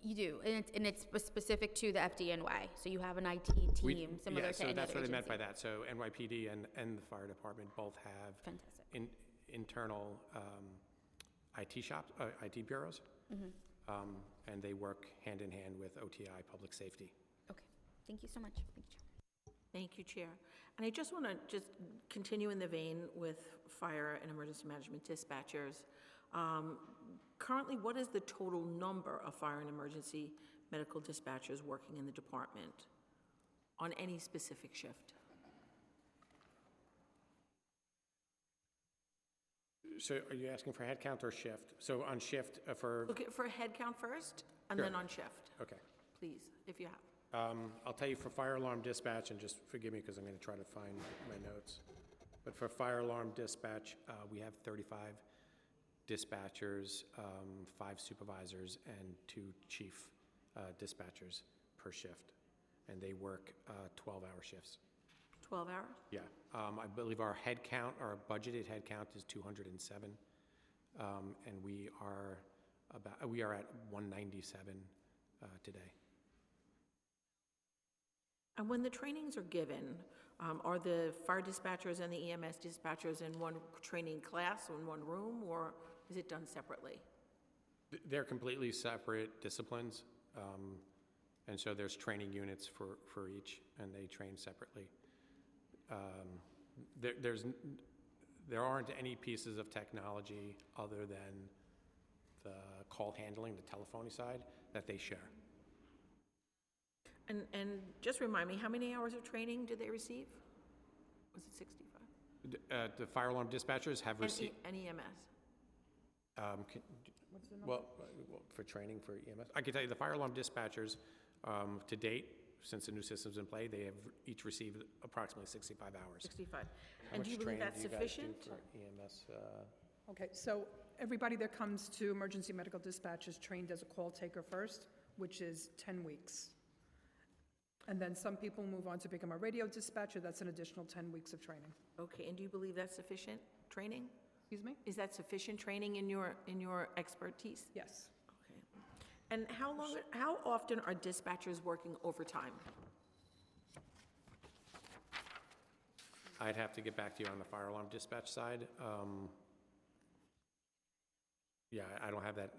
You do, and it's specific to the FDNY, so you have an IT team similar Yeah, to so any that's other what I meant by agency. that. So NYPD and the Fire Department both have Fantastic. internal IT shops, IT bureaus, and they work hand in hand with OTI Public Safety. Okay, thank you so much. Thank you, Chair. Thank you, Chair. And I just want to just continue in the vein with fire and emergency management dispatchers. Currently, what is the total number of fire and emergency medical dispatchers working in the department on any specific shift? So are you asking for head count or shift? So on shift for, Look for head count first, and Sure. then on shift, okay. please, if you have. I'll tell you for fire alarm dispatch, and just forgive me because I'm going to try to find my notes. But for fire alarm dispatch, we have 35 dispatchers, 5 supervisors, and 2 chief dispatchers per shift. And they work 12-hour shifts. 12 hours? Yeah. I believe our head count, our budgeted head count is 207. And we are at 197 today. And when the trainings are given, are the fire dispatchers and the EMS dispatchers in one training class or in one room, or is it done separately? They're completely separate disciplines, and so there's training units for each, and they train separately. There aren't any pieces of technology other than the call handling, the telephony side, that they share. And just remind me, how many hours of training did they receive? Was it 65? The fire alarm dispatchers have received. And EMS? Well, for training for EMS, I can tell you the fire alarm dispatchers, to date, since the new system's in play, they have each received approximately 65 hours. 65. How And do much you believe training that's do you guys do sufficient? for EMS? Okay, so everybody that comes to emergency medical dispatch is trained as a call taker first, which is 10 weeks. And then some people move on to become a radio dispatcher, that's an additional 10 weeks of training. Okay, and do you believe that's sufficient training? Excuse me? Is that sufficient training in your expertise? Yes. Okay. And how often are dispatchers working overtime? I'd have to get back to you on the fire alarm dispatch side. Yeah, I don't have that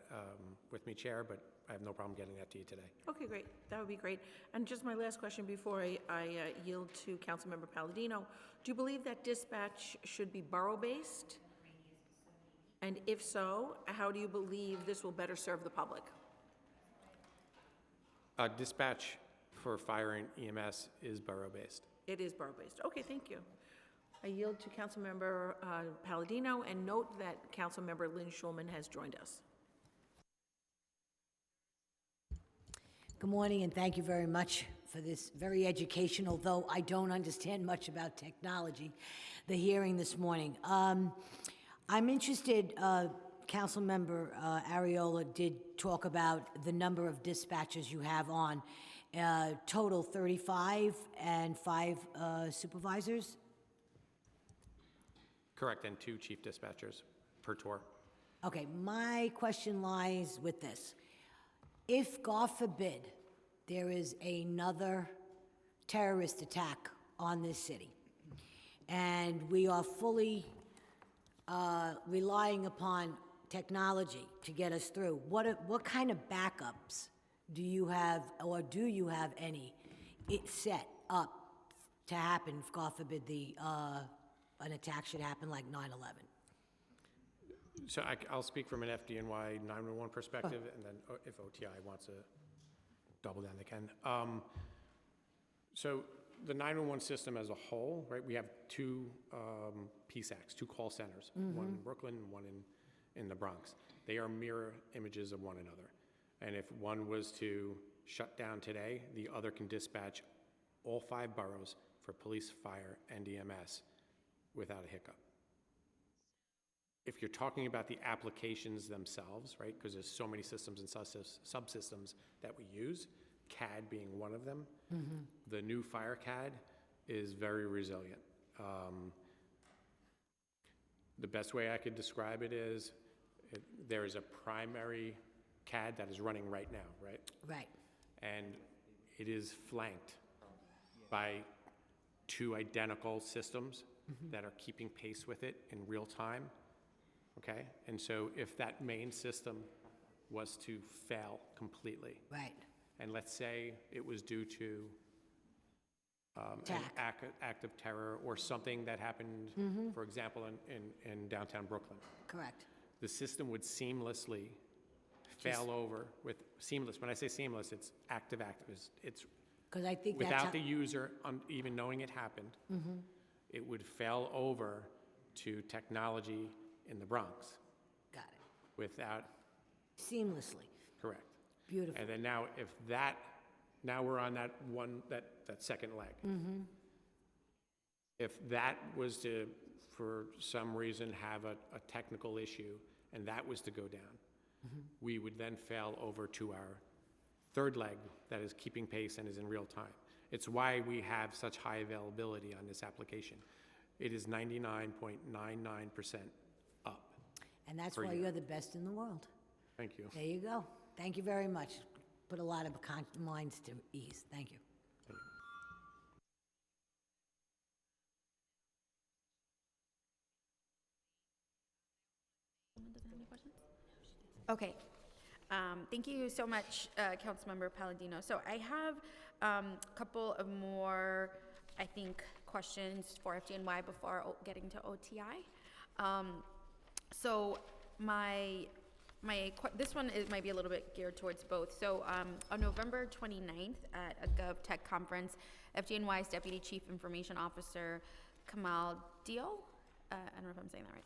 with me, Chair, but I have no problem getting that to you today. Okay, great. That would be great. And just my last question before I yield to Councilmember Palladino. Do you believe that dispatch should be borough-based? And if so, how do you believe this will better serve the public? Dispatch for fire and EMS is borough-based. It is borough-based. Okay, thank you. I yield to Councilmember Palladino, and note that Councilmember Lynn Schulman has joined us. Good morning, and thank you very much for this very educational, though I don't understand much about technology, the hearing this morning. I'm interested, Councilmember Ariola did talk about the number of dispatchers you have on, total 35 and 5 supervisors? Correct, and 2 chief dispatchers per tour. Okay, my question lies with this. If, God forbid, there is another terrorist attack on this city, and we are fully relying upon technology to get us through, what kind of backups do you have, or do you have any set up to happen if, God forbid, an attack should happen like 9/11? So I'll speak from an FDNY 911 perspective, and then if OTI wants to double down, they can. So the 911 system as a whole, right, we have 2 PSACs, 2 call centers, one in Brooklyn and one in the Bronx. They are mirror images of one another. And if one was to shut down today, the other can dispatch all 5 boroughs for police, fire, and EMS without a hiccup. If you're talking about the applications themselves, right, because there's so many systems and subsystems that we use, CAD being one of them, the new Fire CAD is very resilient. The best way I could describe it is there is a primary CAD that is running right now, right? Right. And it is flanked by 2 identical systems that are keeping pace with it in real time, okay? And so if that main system was to fail completely, Right. and let's say it was due to an act of terror or something that happened, for example, in downtown Brooklyn, Correct. the system would seamlessly fail over with seamless. When I say seamless, it's active. It's Because I think that's without how, the user even knowing it happened. It would fail over to technology in the Bronx got it. without, Seamlessly. correct. Beautiful. And then now if that, now we're on that one, that second leg. If that was to, for some reason, have a technical issue and that was to go down, we would then fail over to our third leg that is keeping pace and is in real time. It's why we have such high availability on this application. It is 99.99% up. And that's per why year. you're the best in the world. Thank you. There you go. Thank you very much. Put a lot of minds to ease. Thank you. Okay. Thank you so much, Councilmember Palladino. So I have a couple of more, I think, questions for FDNY before getting to OTI. So this one might be a little bit geared towards both. So on November 29th at a GovTech conference, FDNY's Deputy Chief Information Officer, Kamal Deol, I don't know if I'm saying that right.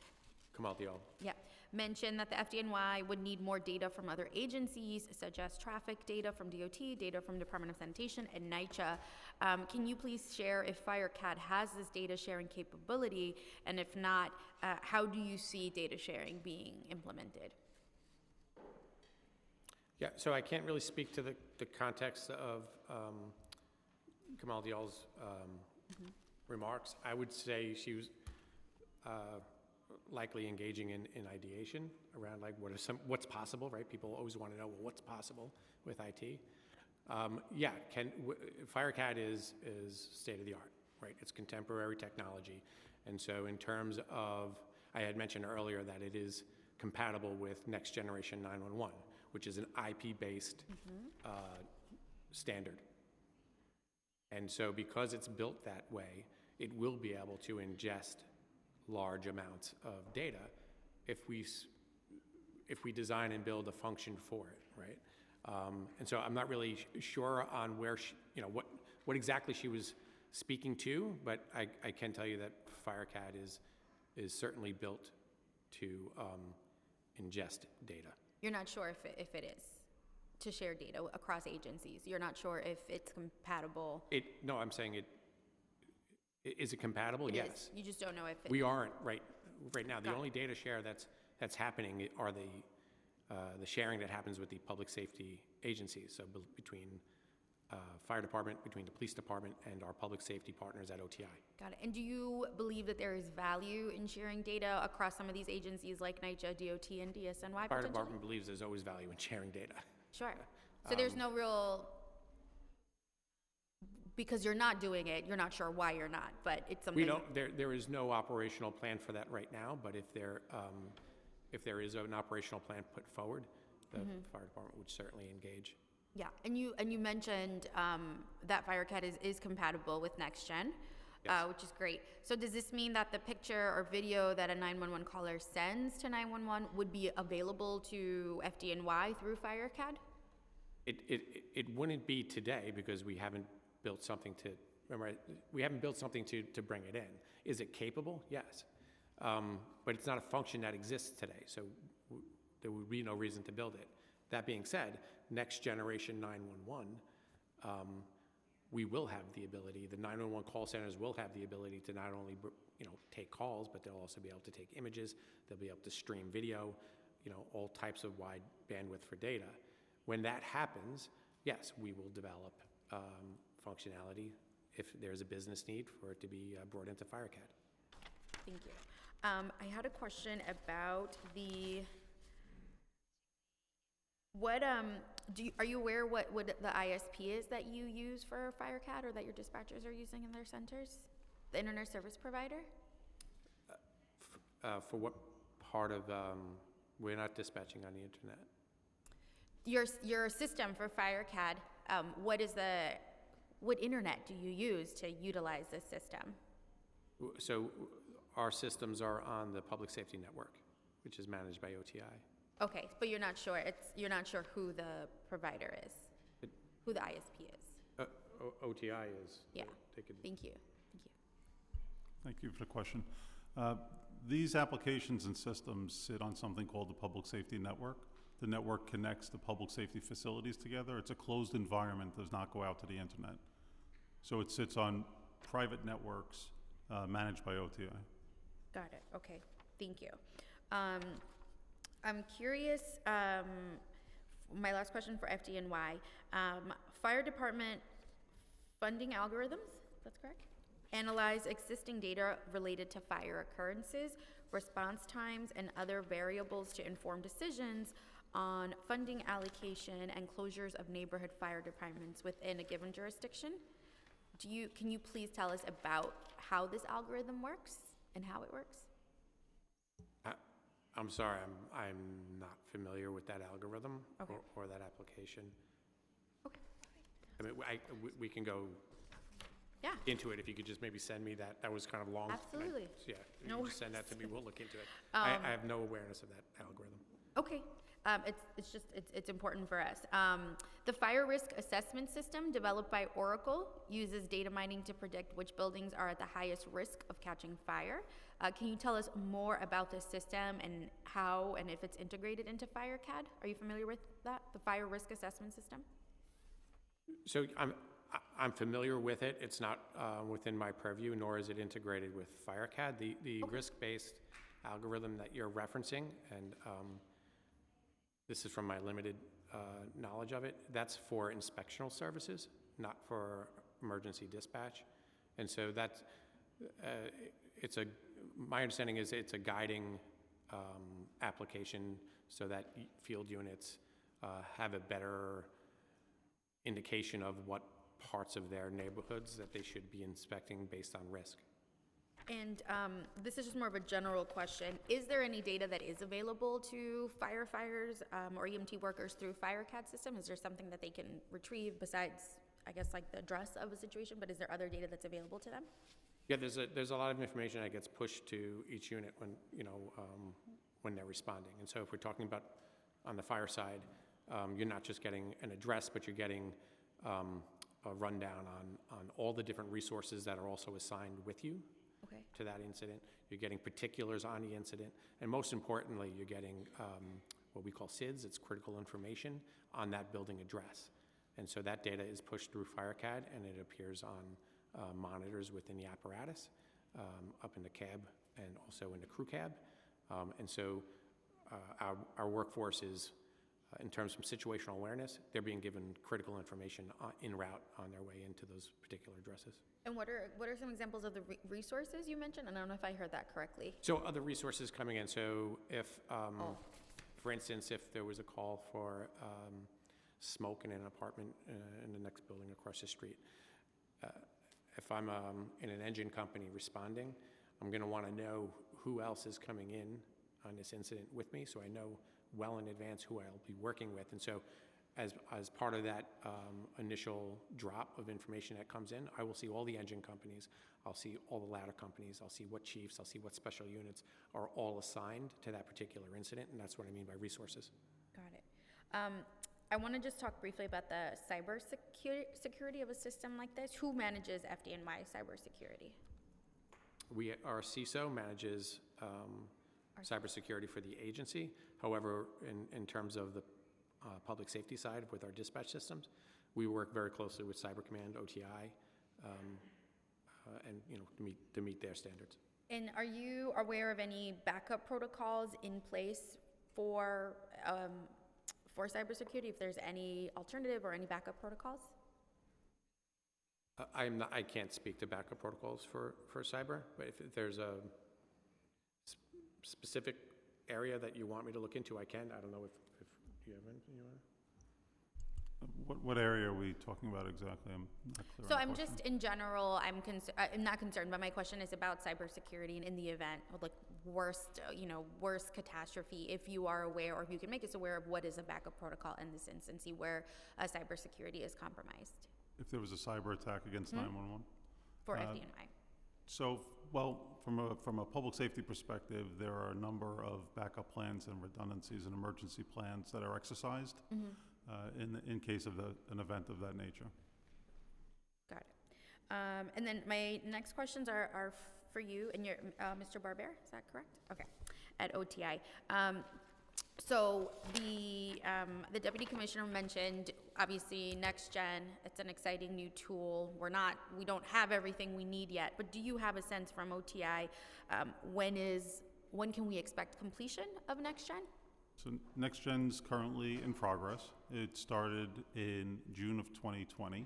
Kamal Deol. Yeah, mentioned that the FDNY would need more data from other agencies, such as traffic data from DOT, data from Department of Sanitation, and NYCHA. Can you please share if FireCAD has this data sharing capability, and if not, how do you see data sharing being implemented? Yeah, so I can't really speak to the context of Kamal Deol's remarks. I would say she was likely engaging in ideation around like what's possible, right? People always want to know, well, what's possible with IT? Yeah, FireCAD is state of the art, right? It's contemporary technology. And so in terms of, I had mentioned earlier that it is compatible with Next Generation 911, which is an IP-based standard. And so because it's built that way, it will be able to ingest large amounts of data if we design and build a function for it, right? And so I'm not really sure on where what exactly she was speaking to, but I can tell you that FireCAD is certainly built to ingest data. You're not sure if it is to share data across agencies. You're not sure if it's compatible. No, I'm saying is it compatible? It Yes. is. You just don't know if it. We aren't right now. The Got it. only data share that's happening are the sharing that happens with the public safety agencies. So between fire department, between the police department, and our public safety partners at OTI. Got it. And do you believe that there is value in sharing data across some of these agencies like NYCHA, DOT, and DSNY Fire potentially? department believes there's always value in sharing data. Sure. So there's no real, because you're not doing it, you're not sure why you're not, but it's something. We don't. There is no operational plan for that right now. But if there is an operational plan put forward, the fire department would certainly engage. Yeah, and you mentioned that FireCAD is compatible with NextGen, Yes. which is great. So does this mean that the picture or video that a 911 caller sends to 911 would be available to FDNY through FireCAD? It wouldn't be today because we haven't built something to, remember, we haven't built something to bring it in. Is it capable? Yes. But it's not a function that exists today. So there would be no reason to build it. That being said, next generation 911, we will have the ability, the 911 call centers will have the ability to not only, take calls, but they'll also be able to take images, they'll be able to stream video, all types of wide bandwidth for data. When that happens, yes, we will develop functionality if there's a business need for it to be brought into FireCAD. Thank you. I had a question about are you aware what the ISP is that you use for FireCAD or that your dispatchers are using in their centers? The internet service provider? For what part of, we're not dispatching on the internet. Your system for FireCAD, what internet do you use to utilize this system? So our systems are on the public safety network, which is managed by OTI. Okay, but you're not sure who the provider is, who the ISP is. OTI is. Yeah. They could, Thank you. Thank you for the question. These applications and systems sit on something called the Public Safety Network. The network connects the public safety facilities together. It's a closed environment, does not go out to the internet. So it sits on private networks managed by OTI. Got it. Okay. Thank you. I'm curious, my last question for FDNY. Fire department funding algorithms, that's correct? Analyze existing data related to fire occurrences, response times, and other variables to inform decisions on funding allocation and closures of neighborhood fire departments within a given jurisdiction. Can you please tell us about how this algorithm works and how it works? I'm sorry, I'm not familiar with that algorithm. Okay. or that application. Okay. I mean, we can go into it if you could just maybe send me that. That was kind of long. Absolutely. Yeah, if No you just send that to me, we'll look into it. Um, I have no awareness of that algorithm. Okay. It's important for us. The fire risk assessment system developed by Oracle uses data mining to predict which buildings are at the highest risk of catching fire. Can you tell us more about this system and how and if it's integrated into FireCAD? Are you familiar with that, the fire risk assessment system? So I'm familiar with it. It's not within my purview, nor is it integrated with FireCAD. The Okay. risk-based algorithm that you're referencing, and this is from my limited knowledge of it, that's for inspectional services, not for emergency dispatch. And so that's, my understanding is it's a guiding application so that field units have a better indication of what parts of their neighborhoods that they should be inspecting based on risk. And this is just more of a general question. Is there any data that is available to firefighters or EMT workers through FireCAD system? Is there something that they can retrieve besides, I guess, like the address of a situation, but is there other data that's available to them? Yeah, there's a lot of information that gets pushed to each unit when, when they're responding. And so if we're talking about on the fire side, you're not just getting an address, but you're getting a rundown on all the different resources that are also assigned with you. Okay. To that incident. You're getting particulars on the incident, and most importantly, you're getting what we call CIDS, it's critical information, on that building address. And so that data is pushed through FireCAD, and it appears on monitors within the apparatus, up in the cab, and also in the crew cab. And so our workforce is, in terms of situational awareness, they're being given critical information en route on their way into those particular addresses. And what are some examples of the resources you mentioned? And I don't know if I heard that correctly. So other resources coming in. So if, for instance, if there was a call for smoke in an apartment in the next building across the street, if I'm in an engine company responding, I'm going to want to know who else is coming in on this incident with me, so I know well in advance who I'll be working with. And so as part of that initial drop of information that comes in, I will see all the engine companies, I'll see all the ladder companies, I'll see what chiefs, I'll see what special units are all assigned to that particular incident, and that's what I mean by resources. Got it. I want to just talk briefly about the cyber security of a system like this. Who manages FDNY cybersecurity? Our CISO manages cybersecurity for the agency. However, in terms of the public safety side with our dispatch systems, we work very closely with Cyber Command, OTI, and to meet their standards. And are you aware of any backup protocols in place for cybersecurity? If there's any alternative or any backup protocols? I can't speak to backup protocols for cyber, but if there's a specific area that you want me to look into, I can. I don't know if you have anything you want to. What area are we talking about exactly? I'm not clear. So on the I'm question. just, in general, I'm not concerned, but my question is about cybersecurity and in the event of like worst catastrophe, if you are aware or if you can make us aware of what is a backup protocol in this instance where cybersecurity is compromised If there was a cyber attack against 911? for FDNY. So, well, from a public safety perspective, there are a number of backup plans and redundancies and emergency plans that are exercised in case of an event of that nature. Got it. And then my next questions are for you and your, Mr. Barber, is that correct? Okay, at OTI. So the Deputy Commissioner mentioned, obviously, NextGen, it's an exciting new tool. We don't have everything we need yet, but do you have a sense from OTI, when can we expect completion of NextGen? So NextGen's currently in progress. It started in June of 2020,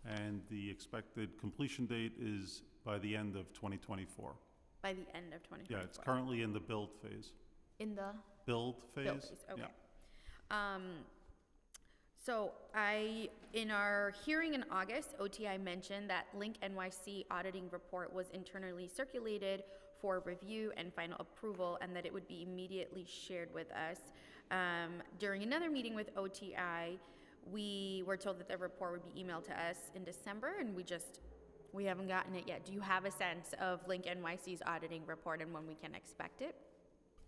and the expected completion date is by the end of 2024. By the end of 2024? Yeah, it's currently in the build phase. In the? Build phase? Build phase, okay. Yeah. So in our hearing in August, OTI mentioned that Link NYC auditing report was internally circulated for review and final approval, and that it would be immediately shared with us. During another meeting with OTI, we were told that the report would be emailed to us in December, and we haven't gotten it yet. Do you have a sense of Link NYC's auditing report and when we can expect it?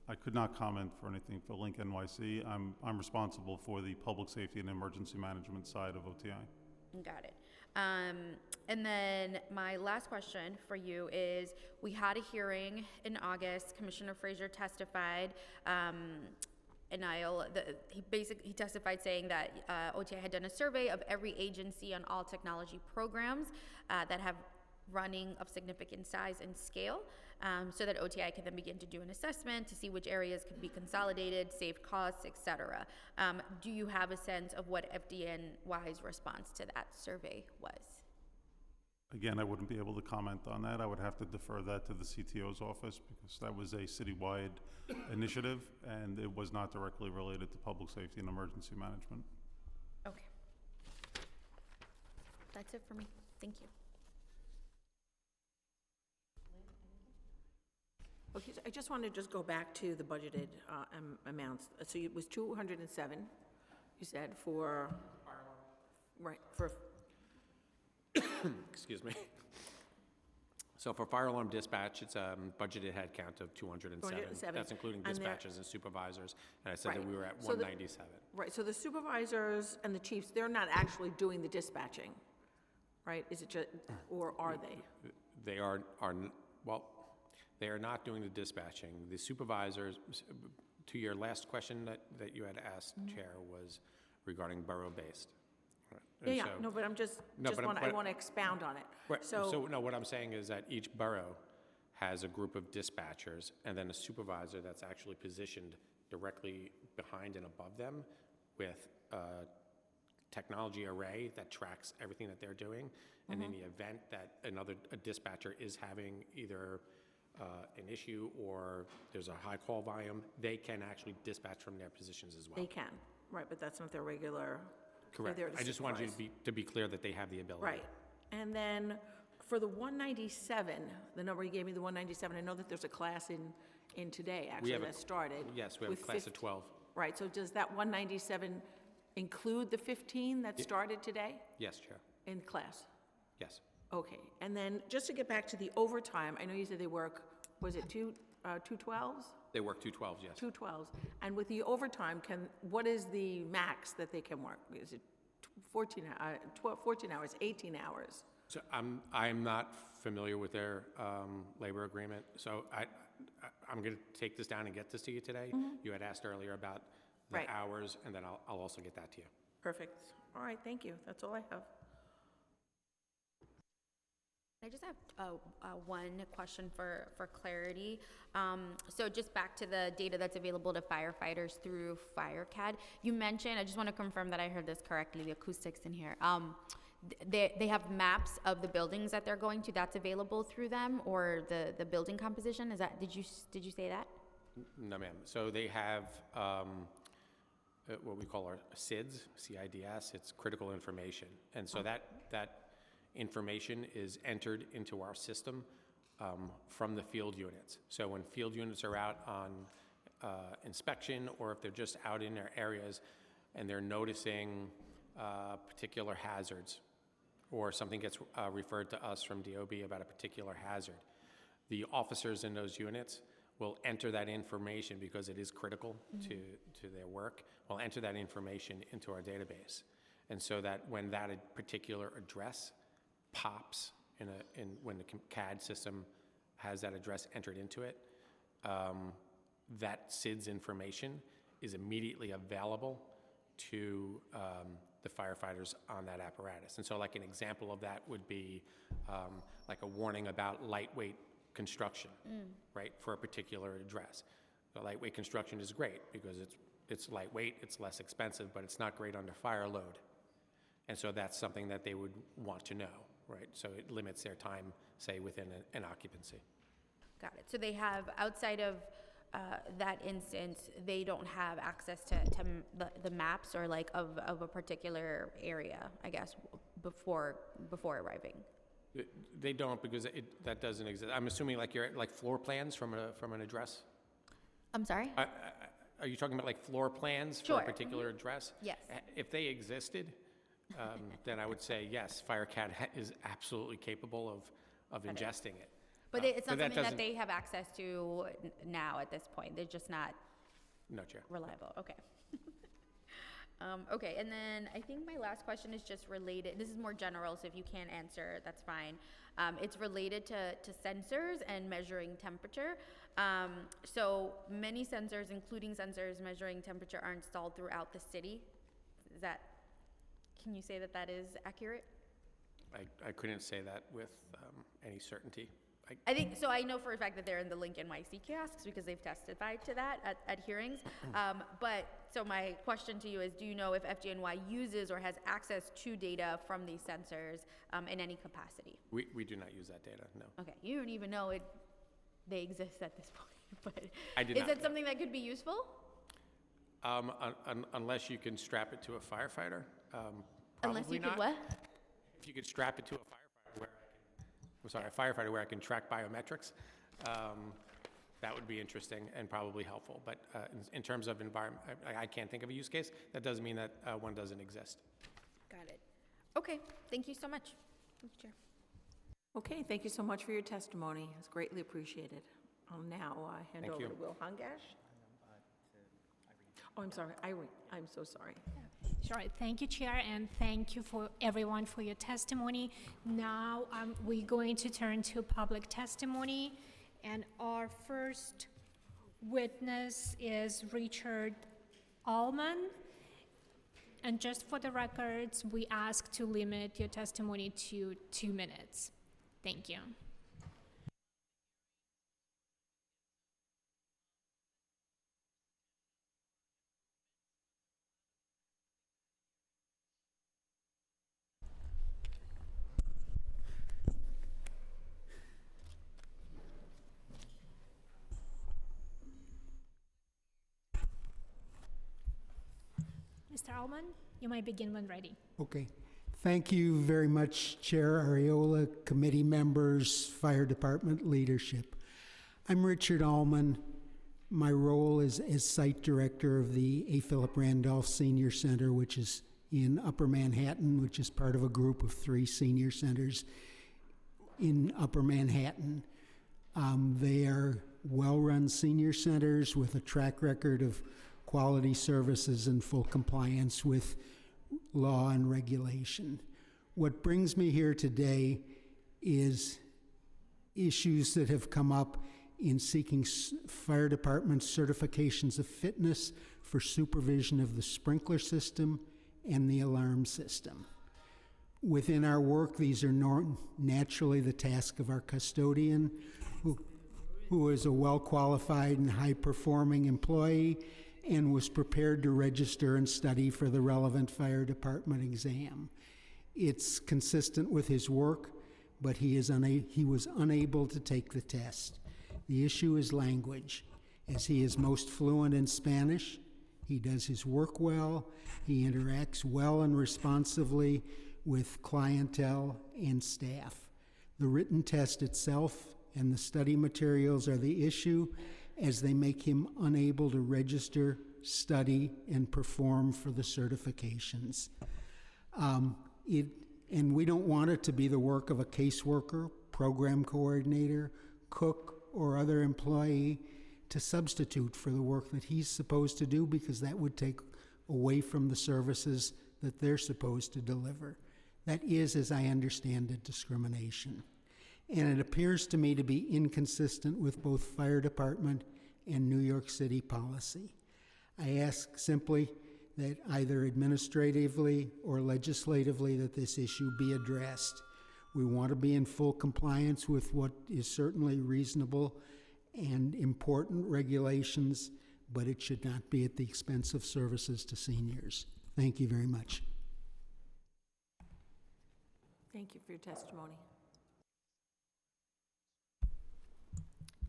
I could not comment for anything for Link NYC. I'm responsible for the public safety and emergency management side of OTI. Got it. And then my last question for you is, we had a hearing in August. Commissioner Frazier testified, he testified saying that OTI had done a survey of every agency on all technology programs that have running of significant size and scale, so that OTI can then begin to do an assessment to see which areas could be consolidated, save costs, et cetera. Do you have a sense of what FDNY's response to that survey was? Again, I wouldn't be able to comment on that. I would have to defer that to the CTO's office because that was a citywide initiative and it was not directly related to public safety and emergency management. Okay. That's it for me. Thank you. Okay, so I just want to go back to the budgeted amounts. So it was 207, you said, for, right, for, Excuse me. So for fire alarm dispatch, it's a budgeted head count of 207. 207. That's including And there- dispatchers and supervisors. And I said that Right. we were at So the- 197. right, so the supervisors and the chiefs, they're not actually doing the dispatching, right? Is it just, or are they? They well, they are not doing the dispatching. The supervisors, to your last question that you had asked, Chair, was regarding borough-based. Right. And Yeah, so- no, but I'm I want to expound on it. Right, So, so no, what I'm saying is that each borough has a group of dispatchers and then a supervisor that's actually positioned directly behind and above them with a technology array that tracks everything that they're doing. And in the event that a dispatcher is having either an issue or there's a high call volume, they can actually dispatch from their positions as well. they can, right, but that's not their regular. Correct. They're there to I just wanted you supervise. to be clear that they have the ability. Right. And then for the 197, the number you gave me, the 197, I know that there's a class in today, actually, have a- that started. Yes, we have a with class of 12. Right, so does that 197 include the 15 that started today Yes, Chair. in class? Yes. Okay, and then just to get back to the overtime, I know you said they work, was it 212s? They work 212s, yes. 212s. And with the overtime, what is the max that they can work? Is it 14 hours, 18 hours? So I'm not familiar with their labor agreement, so I'm going to take this down and get this to you today. You had asked earlier about the Right. hours, and then I'll also get that to you. Perfect. All right, thank you. That's all I have. I just have one question for clarity. So just back to the data that's available to firefighters through FireCAD. You mentioned, I just want to confirm that I heard this correctly, the acoustics in here. They have maps of the buildings that they're going to, that's available through them, or the building composition? Is that, did you say that? No, ma'am. So they have what we call our CIDS, C-I-D-S. It's critical information. And so that information is entered into our system from the field units. So when field units are out on inspection, or if they're just out in their areas and they're noticing particular hazards, or something gets referred to us from DOB about a particular hazard, the officers in those units will enter that information, because it is critical to their work, will enter that information into our database. And so that when that particular address pops when the CAD system has that address entered into it, that SIDS information is immediately available to the firefighters on that apparatus. And so like an example of that would be like a warning about lightweight construction, right, for a particular address. The lightweight construction is great because it's lightweight, it's less expensive, but it's not great under fire load. And so that's something that they would want to know, right? So it limits their time, say, within an occupancy. Got it. So they have, outside of that instance, they don't have access to the maps, or like of a particular area, I guess, before arriving. They don't, because that doesn't exist. I'm assuming like you're like floor plans from an address. I'm sorry? Are you talking about like floor plans for Sure. a particular address? Yes. If they existed, then I would say yes, FireCAD is absolutely capable of ingesting it. But it's not something that doesn't- they have access to now at this point. They're just not No, Chair. reliable. Okay. Okay, and then I think my last question is just related. This is more general, so if you can't answer, that's fine. It's related to sensors and measuring temperature. So many sensors, including sensors measuring temperature, are installed throughout the city. Can you say that is accurate? I couldn't say that with any certainty. I think, so I know for a fact that they're in the Link NYC kiosks because they've testified to that at hearings. But, so my question to you is, do you know if FDNY uses or has access to data from these sensors in any capacity? We do not use that data, no. Okay, you don't even know they exist at this point, but I do is not that know. something that could be useful? Unless you can strap it to a firefighter, Unless probably you could not. what? If you could strap it to a firefighter where I can track biometrics, that would be interesting and probably helpful. But in terms of environment, I can't think of a use case. That doesn't mean that one doesn't exist. Got it. Okay, thank you so much. Thank you, Chair. Okay, thank you so much for your testimony. It's greatly appreciated. I'll now hand Thank over you. to Will Hungash. Oh, I'm sorry, Irene, I'm so sorry. Sure, thank you, Chair, and thank you for everyone for your testimony. Now we're going to turn to public testimony, and our first witness is Richard Allman. And just for the records, we ask to limit your testimony to 2 minutes. Thank you. Mr. Allman, you may begin when ready. Okay. Thank you very much, Chair Arreola, committee members, fire department leadership. I'm Richard Allman. My role is as site director of the A. Philip Randolph Senior Center, which is in Upper Manhattan, which is part of a group of 3 senior centers in Upper Manhattan. They are well-run senior centers with a track record of quality services and full compliance with law and regulation. What brings me here today is issues that have come up in seeking fire department certifications of fitness for supervision of the sprinkler system and the alarm system. Within our work, these are naturally the task of our custodian, who is a well-qualified and high-performing employee and was prepared to register and study for the relevant fire department exam. It's consistent with his work, but he was unable to take the test. The issue is language. As he is most fluent in Spanish, he does his work well, he interacts well and responsively with clientele and staff. The written test itself and the study materials are the issue, as they make him unable to register, study, and perform for the certifications. And we don't want it to be the work of a caseworker, program coordinator, cook, or other employee to substitute for the work that he's supposed to do, because that would take away from the services that they're supposed to deliver. That is, as I understand it, discrimination. And it appears to me to be inconsistent with both fire department and New York City policy. I ask simply that either administratively or legislatively that this issue be addressed. We want to be in full compliance with what is certainly reasonable and important regulations, but it should not be at the expense of services to seniors. Thank you very much. Thank you for your testimony.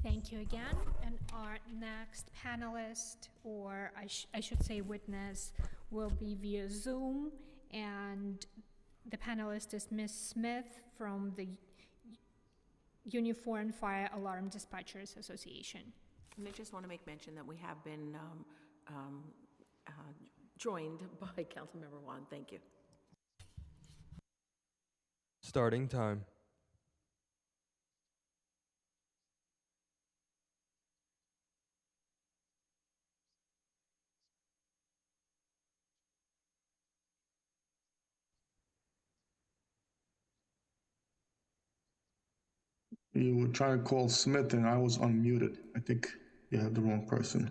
Thank you again. And our next panelist, or I should say witness, will be via Zoom. And the panelist is Ms. Smith from the Uniform Fire Alarm Dispatchers Association. And I just want to make mention that we have been joined by Councilmember Wan. Thank you. Starting time. You were trying to call Smith and I was unmuted. I think you have the wrong person.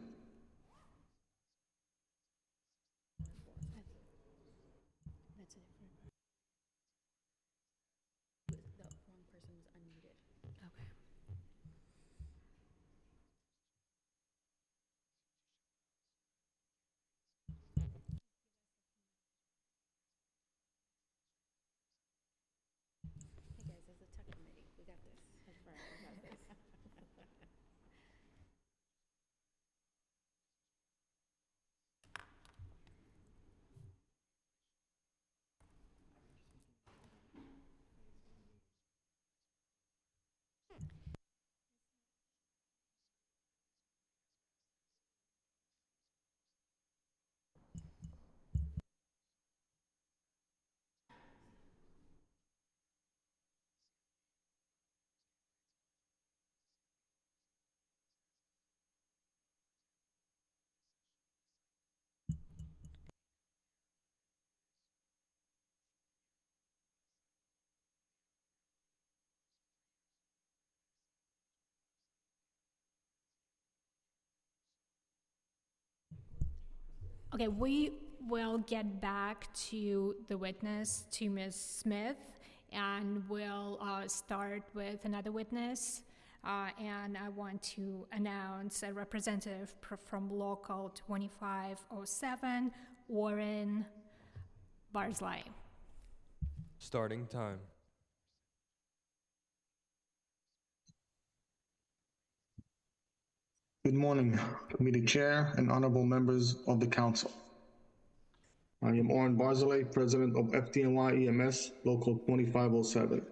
Okay, we will get back to the witness, to Ms. Smith, and we'll start with another witness. And I want to announce a representative from Local 2507, Warren Barzilai. Starting time. Good morning, Committee Chair and honorable members of the Council. I am Warren Barzilai, President of FDNY EMS, Local 2507.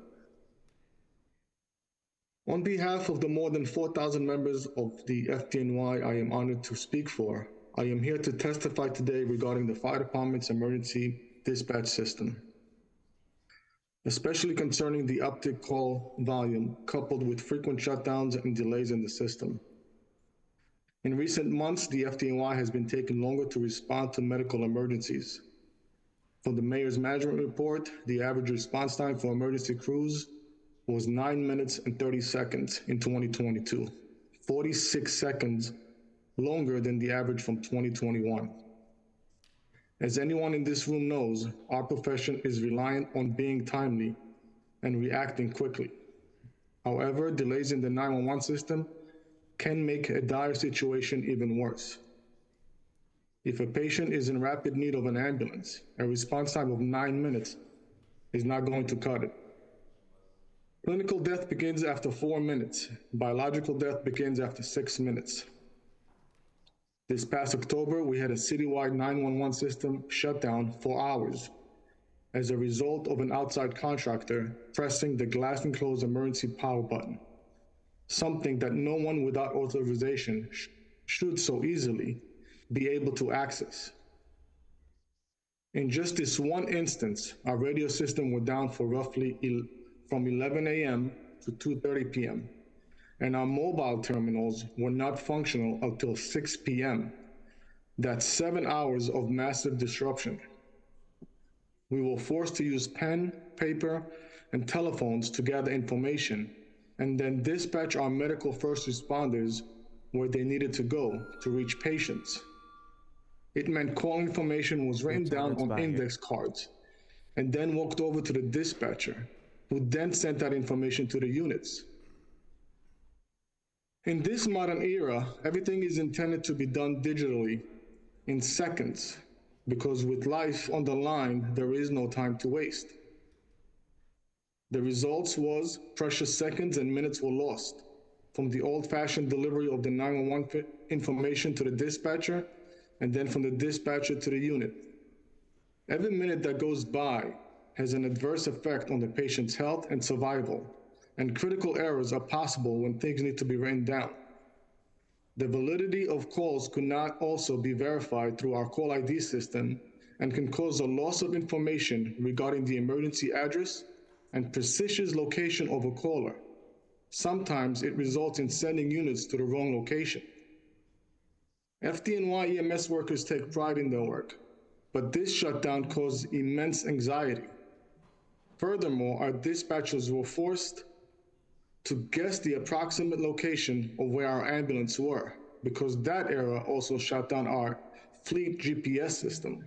On behalf of the more than 4,000 members of the FDNY I am honored to speak for, I am here to testify today regarding the Fire Department's emergency dispatch system, especially concerning the uptick call volume coupled with frequent shutdowns and delays in the system. In recent months, the FDNY has been taking longer to respond to medical emergencies. For the Mayor's Management Report, the average response time for emergency crews was 9 minutes and 30 seconds in 2022, 46 seconds longer than the average from 2021. As anyone in this room knows, our profession is reliant on being timely and reacting quickly. However, delays in the 911 system can make a dire situation even worse. If a patient is in rapid need of an ambulance, a response time of 9 minutes is not going to cut it. Clinical death begins after 4 minutes. Biological death begins after 6 minutes. This past October, we had a citywide 911 system shut down for hours as a result of an outside contractor pressing the glass enclosed emergency power button, something that no one without authorization should so easily be able to access. In just this one instance, our radio system were down for roughly from 11 a.m. to 2:30 p.m., and our mobile terminals were not functional until 6 p.m. That's 7 hours of massive disruption. We were forced to use pen, paper, and telephones to gather information, and then dispatch our medical first responders where they needed to go to reach patients. It meant call information was written down on index cards and then walked over to the dispatcher, who then sent that information to the units. In this modern era, everything is intended to be done digitally in seconds, because with life on the line, there is no time to waste. The results was precious seconds and minutes were lost, from the old-fashioned delivery of the 911 information to the dispatcher, and then from the dispatcher to the unit. Every minute that goes by has an adverse effect on the patient's health and survival, and critical errors are possible when things need to be written down. The validity of calls could not also be verified through our call ID system and can cause a loss of information regarding the emergency address and precise location of a caller. Sometimes it results in sending units to the wrong location. FDNY EMS workers take pride in their work, but this shutdown caused immense anxiety. Furthermore, our dispatchers were forced to guess the approximate location of where our ambulance were, because that error also shut down our fleet GPS system.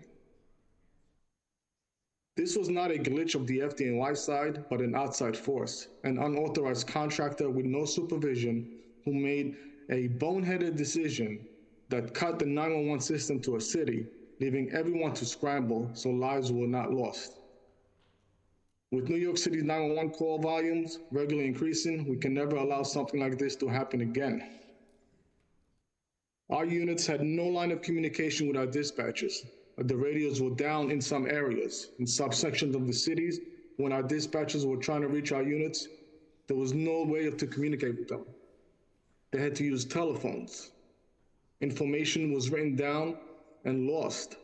This was not a glitch of the FDNY side, but an outside force, an unauthorized contractor with no supervision who made a boneheaded decision that cut the 911 system to a city, leaving everyone to scramble so lives were not lost. With New York City's 911 call volumes regularly increasing, we can never allow something like this to happen again. Our units had no line of communication with our dispatchers. The radios were down in some areas. In subsections of the cities, when our dispatchers were trying to reach our units, there was no way to communicate with them. They had to use telephones. Information was written down and lost.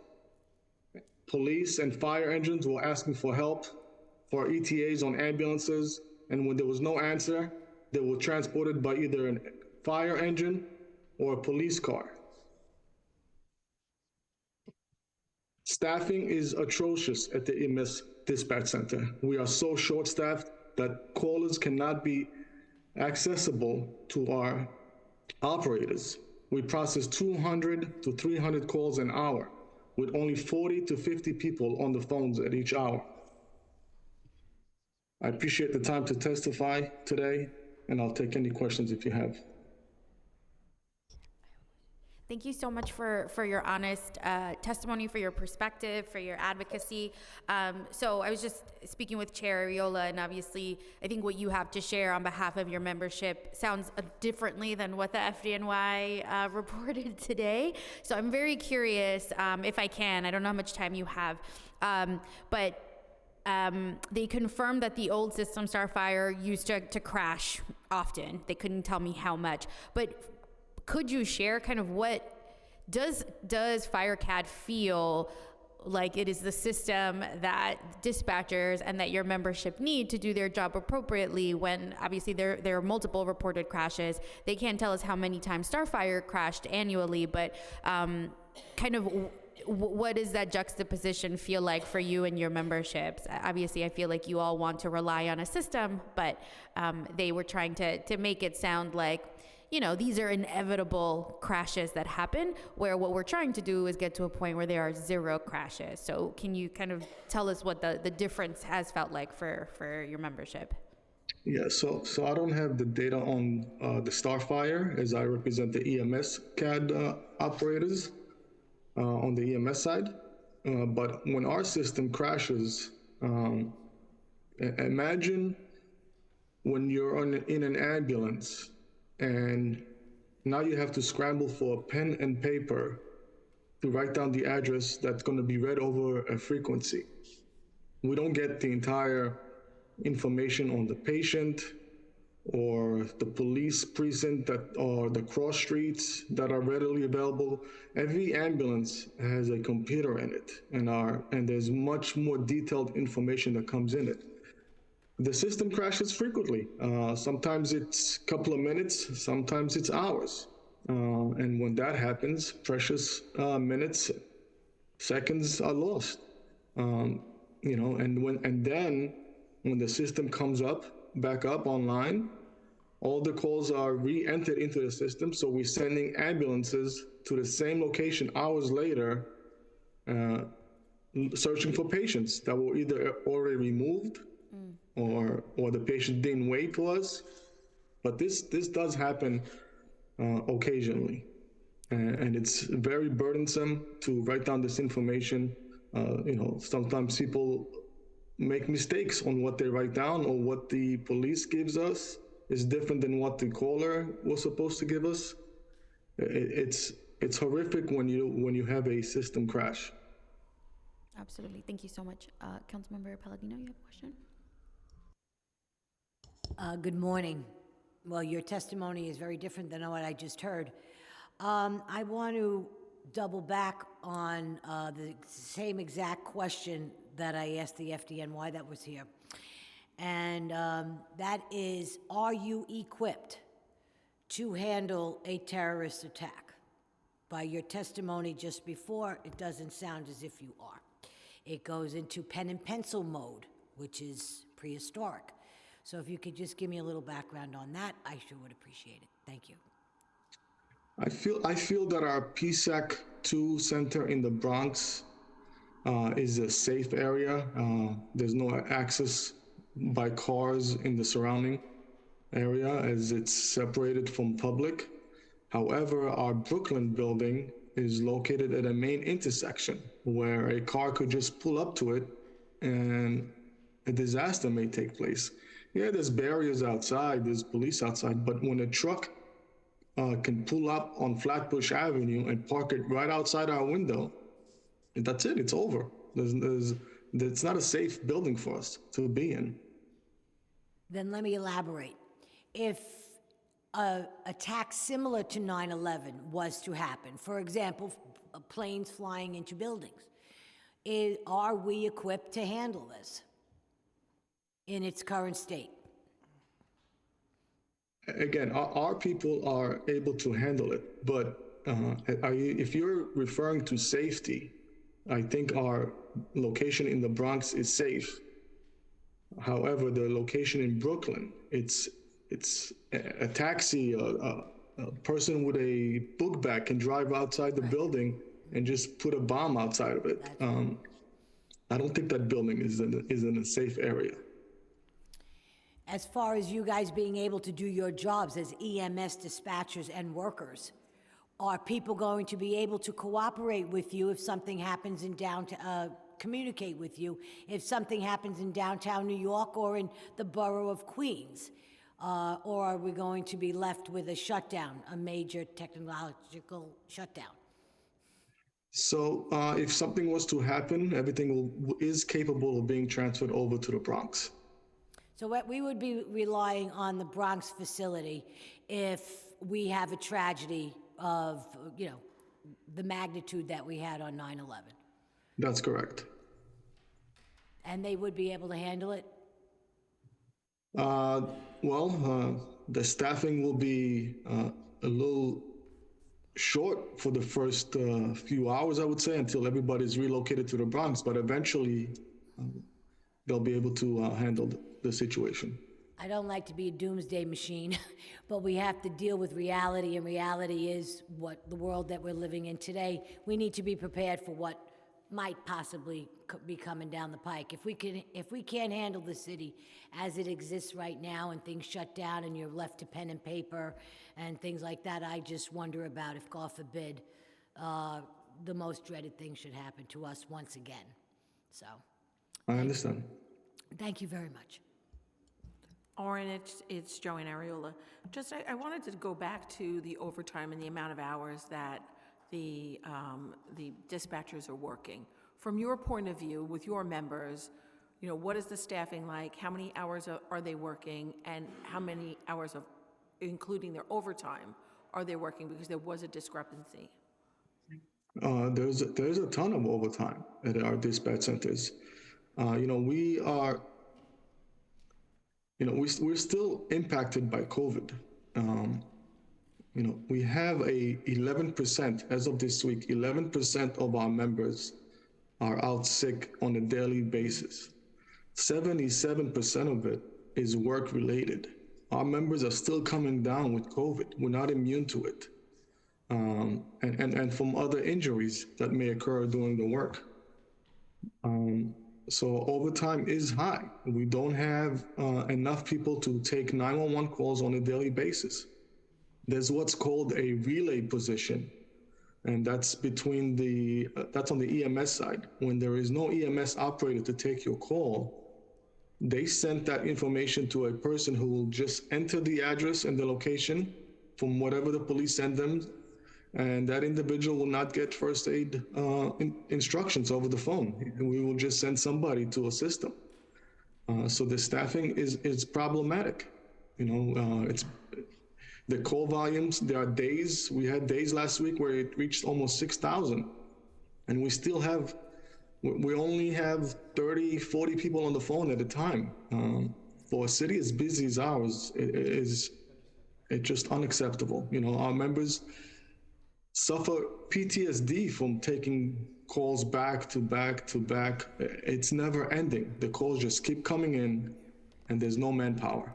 Police and fire engines were asking for help for ETAs on ambulances, and when there was no answer, they were transported by either a fire engine or a police car. Staffing is atrocious at the EMS dispatch center. We are so short-staffed that callers cannot be accessible to our operators. We process 200 to 300 calls an hour, with only 40 to 50 people on the phones at each hour. I appreciate the time to testify today, and I'll take any questions if you have. Thank you so much for your honest testimony, for your perspective, for your advocacy. So I was just speaking with Chair Arriola, and obviously I think what you have to share on behalf of your membership sounds differently than what the FDNY reported today. So I'm very curious, if I can, I don't know how much time you have, but they confirmed that the old system, Starfire, used to crash often. They couldn't tell me how much, but could you share kind of what does FireCAD feel like it is the system that dispatchers and that your membership need to do their job appropriately when obviously there are multiple reported crashes? They can't tell us how many times Starfire crashed annually, but kind of what does that juxtaposition feel like for you and your memberships? Obviously, I feel like you all want to rely on a system, but they were trying to make it sound like, these are inevitable crashes that happen, where what we're trying to do is get to a point where there are 0 crashes. So can you kind of tell us what the difference has felt like for your membership? Yeah, so I don't have the data on the Starfire, as I represent the EMS CAD operators on the EMS side. But when our system crashes, imagine when you're in an ambulance and now you have to scramble for a pen and paper to write down the address that's going to be read over a frequency. We don't get the entire information on the patient or the police precinct or the cross streets that are readily available. Every ambulance has a computer in it, and there's much more detailed information that comes in it. The system crashes frequently. Sometimes it's a couple of minutes, sometimes it's hours. And when that happens, precious minutes, seconds are lost. And then when the system comes back up online, all the calls are re-entered into the system. So we're sending ambulances to the same location hours later, searching for patients that were either already removed or the patient didn't wait for us. But this does happen occasionally. And it's very burdensome to write down this information. Sometimes people make mistakes on what they write down, or what the police gives us is different than what the caller was supposed to give us. It's horrific when you have a system crash. Absolutely. Thank you so much. Councilmember Palladino, you have a question? Good morning. Well, your testimony is very different than what I just heard. I want to double back on the same exact question that I asked the FDNY that was here. And that is, are you equipped to handle a terrorist attack? By your testimony just before, it doesn't sound as if you are. It goes into pen and pencil mode, which is prehistoric. So if you could just give me a little background on that, I sure would appreciate it. Thank you. I feel that our PSAC 2 center in the Bronx is a safe area. There's no access by cars in the surrounding area, as it's separated from public. However, our Brooklyn building is located at a main intersection where a car could just pull up to it and a disaster may take place. Yeah, there's barriers outside, there's police outside, but when a truck can pull up on Flatbush Avenue and park it right outside our window, that's it, it's over. It's not a safe building for us to be in. Then let me elaborate. If an attack similar to 9/11 was to happen, for example, planes flying into buildings, are we equipped to handle this in its current state? Again, our people are able to handle it, but if you're referring to safety, I think our location in the Bronx is safe. However, the location in Brooklyn, it's a taxi, a person with a book bag can drive outside the building and just put a bomb outside of it. I don't think that building is in a safe area. As far as you guys being able to do your jobs as EMS dispatchers and workers, are people going to be able to cooperate with you if something happens in downtown, communicate with you if something happens in downtown New York or in the borough of Queens? Or are we going to be left with a shutdown, a major technological shutdown? So if something was to happen, everything is capable of being transferred over to the Bronx. So what we would be relying on the Bronx facility if we have a tragedy of, the magnitude that we had on 9/11. That's correct. And they would be able to handle it? The staffing will be a little short for the first few hours, I would say, until everybody's relocated to the Bronx, but eventually they'll be able to handle the situation. I don't like to be a doomsday machine, but we have to deal with reality, and reality is what the world that we're living in today. We need to be prepared for what might possibly be coming down the pike. If we can't handle the city as it exists right now, and things shut down, and you're left to pen and paper and things like that, I just wonder about if, God forbid, the most dreaded thing should happen to us once again. So, I understand. thank you very much. Orin, it's Joanne Ariola. Just, I wanted to go back to the overtime and the amount of hours that the dispatchers are working. From your point of view, with your members, you know, what is the staffing like? How many hours are they working? And how many hours of, including their overtime, are they working? Because there was a discrepancy. There's a ton of overtime at our dispatch centers. We're still impacted by COVID. We have 11%, as of this week, 11% of our members are out sick on a daily basis. 77% of it is work related. Our members are still coming down with COVID. We're not immune to it. And from other injuries that may occur during the work. So overtime is high. We don't have enough people to take 911 calls on a daily basis. There's what's called a relay position, and that's that's on the EMS side. When there is no EMS operator to take your call, they send that information to a person who will just enter the address and the location from whatever the police send them, and that individual will not get first aid instructions over the phone. And we will just send somebody to assist them. So the staffing is problematic. It's the call volumes. There are days, we had days last week where it reached almost 6,000, and we only have 30, 40 people on the phone at a time. For a city as busy as ours, it's just unacceptable. Our members suffer PTSD from taking calls back to back to back. It's never ending. The calls just keep coming in, and there's no manpower.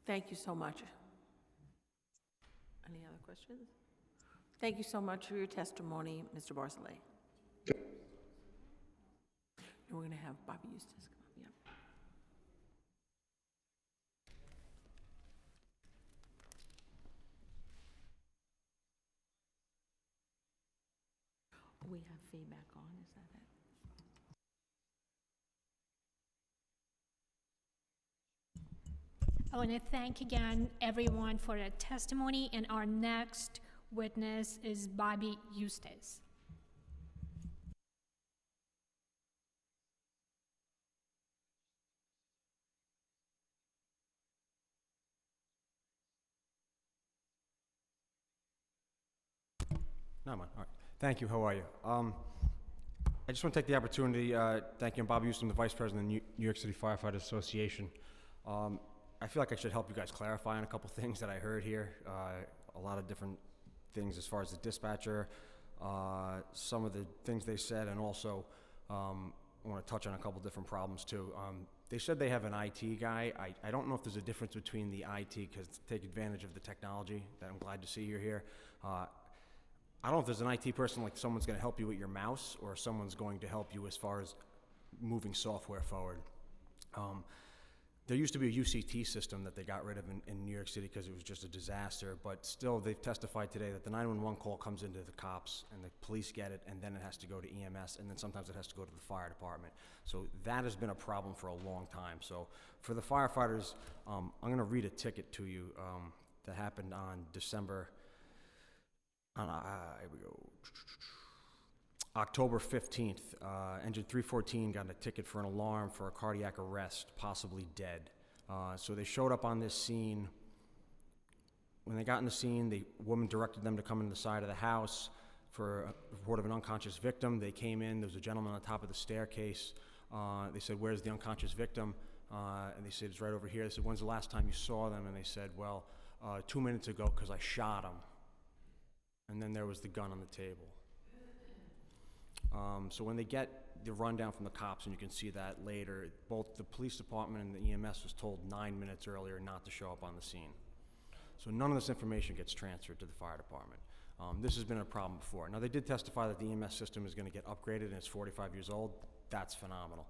Thank you so much. Any other questions? Thank you so much for your testimony, Mr. Barcelay. Okay. And we're going to have Bobby Eustace come up. Yeah. We have feedback on, is that it? I want to thank again everyone for their testimony, and our next witness is Bobby Eustace. No, I'm on. All right. Thank you. How are you? I just want to take the opportunity, thank you, Bob Houston, the Vice President of the New York City Firefighters Association. I feel like I should help you guys clarify on a couple things that I heard here. A lot of different things as far as the dispatcher, some of the things they said, and also I want to touch on a couple different problems too. They said they have an IT guy. I don't know if there's a difference between the IT, because take advantage of the technology that I'm glad to see you're here. I don't know if there's an IT person, like someone's going to help you with your mouse, or someone's going to help you as far as moving software forward. There used to be a UCT system that they got rid of in New York City because it was just a disaster, but still they've testified today that the 911 call comes into the cops and the police get it, and then it has to go to EMS, and then sometimes it has to go to the fire department. So that has been a problem for a long time. So for the firefighters, I'm going to read a ticket to you that happened on here we go. October 15th, engine 314 got a ticket for an alarm for a cardiac arrest, possibly dead. So they showed up on this scene. When they got in the scene, the woman directed them to come in the side of the house for a report of an unconscious victim. They came in, there was a gentleman on top of the staircase. They said, "Where's the unconscious victim?" And they said, "It's right over here." They said, "When's the last time you saw them?" And they said, "Well, 2 minutes ago, because I shot him." And then there was the gun on the table. So when they get the rundown from the cops, and you can see that later. Both the police department and the EMS was told 9 minutes earlier not to show up on the scene. So none of this information gets transferred to the fire department. This has been a problem before. Now, they did testify that the EMS system is going to get upgraded and it's 45 years old. That's phenomenal.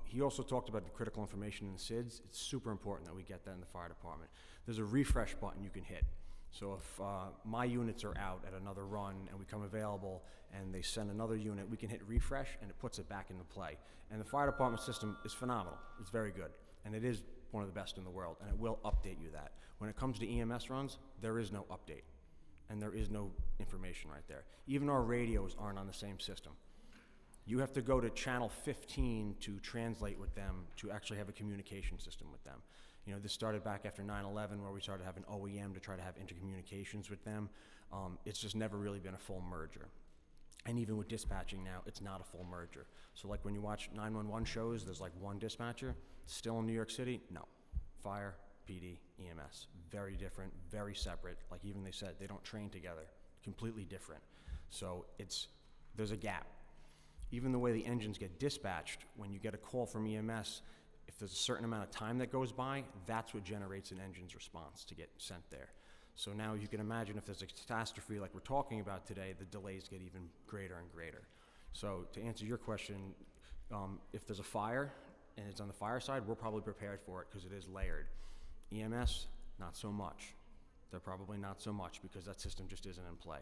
He also talked about the critical information in the SIDS. It's super important that we get that in the fire department. There's a refresh button you can hit. So if my units are out at another run and we come available and they send another unit, we can hit refresh and it puts it back into play. And the fire department system is phenomenal. It's very good. And it is one of the best in the world, and it will update you that. When it comes to EMS runs, there is no update. And there is no information right there. Even our radios aren't on the same system. You have to go to channel 15 to translate with them to actually have a communication system with them. You know, this started back after 9/11 where we started having OEM to try to have intercommunications with them. It's just never really been a full merger. And even with dispatching now, it's not a full merger. So like when you watch 911 shows, there's like one dispatcher. Still in New York City? No. Fire, PD, EMS. Very different, very separate. Like even they said, they don't train together. Completely different. So there's a gap. Even the way the engines get dispatched, when you get a call from EMS, if there's a certain amount of time that goes by, that's what generates an engine's response to get sent there. So now you can imagine if there's a catastrophe like we're talking about today, the delays get even greater and greater. So to answer your question, if there's a fire and it's on the fire side, we're probably prepared for it because it is layered. EMS, not so much. They're probably not so much because that system just isn't in play.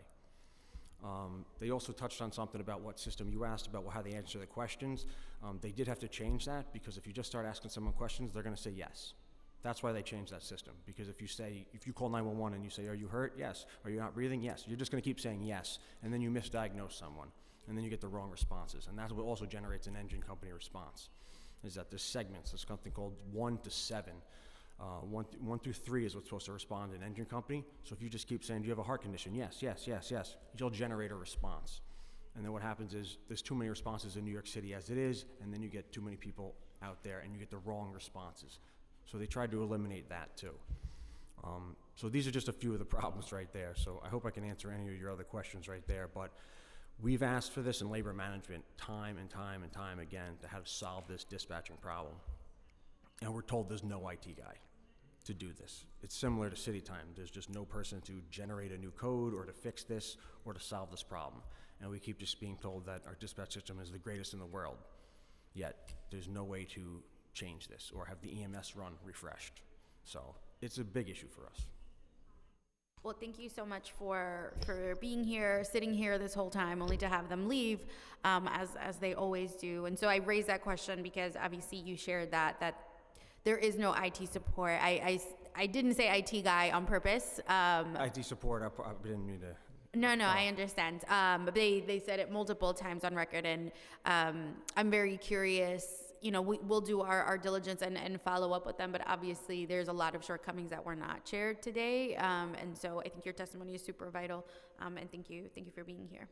They also touched on something about what system you asked about how they answer the questions. They did have to change that because if you just start asking someone questions, they're going to say yes. That's why they changed that system. Because if you call 911 and you say, are you hurt? Yes. Are you not breathing? Yes. You're just going to keep saying yes, and then you misdiagnose someone, and then you get the wrong responses. And that's what also generates an engine company response, is that there's segments. There's something called 1 to 7. 1 through 3 is what's supposed to respond in an engine company. So if you just keep saying, do you have a heart condition? Yes, yes, yes, yes. You'll generate a response. And then what happens is there's too many responses in New York City as it is, and then you get too many people out there and you get the wrong responses. So they tried to eliminate that too. So these are just a few of the problems right there. So I hope I can answer any of your other questions right there. But we've asked for this in labor management time and time and time again to how to solve this dispatching problem. And we're told there's no IT guy to do this. It's similar to city time. There's just no person to generate a new code or to fix this or to solve this problem. And we keep just being told that our dispatch system is the greatest in the world. Yet there's no way to change this or have the EMS run refreshed. So it's a big issue for us. Well, thank you so much for being here, sitting here this whole time, only to have them leave, as they always do. And so I raised that question because obviously you shared that there is no IT support. I didn't say IT guy on purpose. IT support, I didn't mean to. No, I understand. But they said it multiple times on record, and I'm very curious. You know, we'll do our diligence and follow up with them, but obviously there's a lot of shortcomings that were not shared today. And so I think your testimony is super vital, and thank you for being here.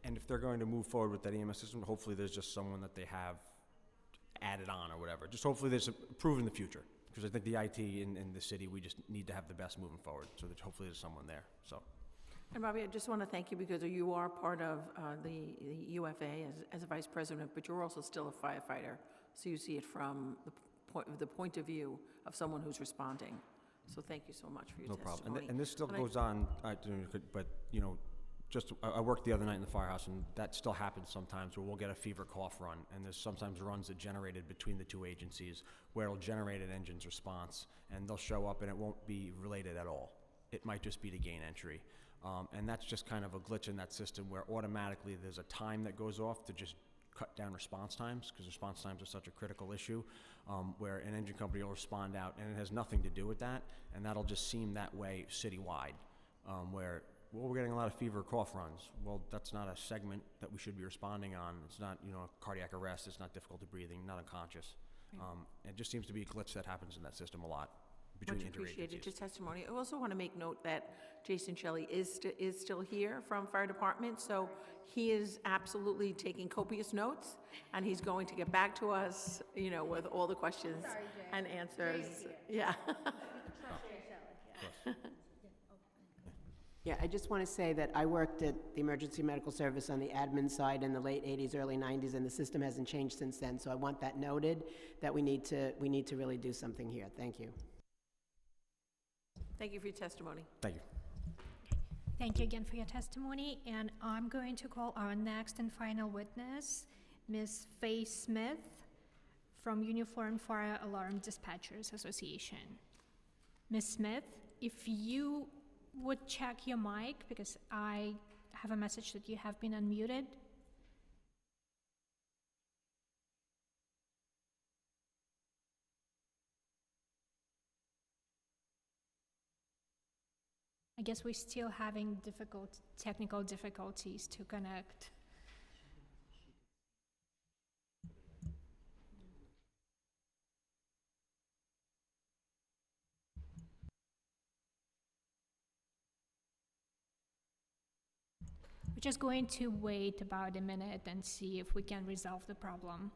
And if they're going to move forward with that EMS system, hopefully there's just someone that they have added on or whatever. Just hopefully there's a prove in the future, because I think the IT in the city, we just need to have the best moving forward. So that hopefully there's someone there. So. And Bobby, I just want to thank you because you are part of the UFA as a vice president, but you're also still a firefighter. So you see it from the point of view of someone who's responding. So thank you so much for your testimony. No problem. And this still goes on, but you know, I worked the other night in the firehouse, and that still happens sometimes where we'll get a fever cough run, and there's sometimes runs that generated between the two agencies where it'll generate an engine's response, and they'll show up and it won't be related at all. It might just be to gain entry. And that's just kind of a glitch in that system where automatically there's a time that goes off to just cut down response times, because response times are such a critical issue, where an engine company will respond out and it has nothing to do with that, and that'll just seem that way citywide, where, well, we're getting a lot of fever cough runs. Well, that's not a segment that we should be responding on. It's not, cardiac arrest, it's not difficulty breathing, not unconscious. It just seems to be a glitch that happens in that system a lot. Much appreciated your testimony. I also want to make note that Jason Shelley is still here from Fire Department, so he is absolutely taking copious notes, and he's going to get back to us, with all the questions and answers. Yeah. Yeah, I just want to say that I worked at the emergency medical service on the admin side in the late 80s, early 90s, and the system hasn't changed since then. So I want that noted, that we need to really do something here. Thank you. Thank you for your testimony. Thank you. Thank you again for your testimony, and I'm going to call our next and final witness, Ms. Faye Smith from Uniform Fire Alarm Dispatchers Association. Ms. Smith, if you would check your mic, because I have a message that you have been unmuted. I guess we're still having technical difficulties to connect. We're just going to wait about a minute and see if we can resolve the problem.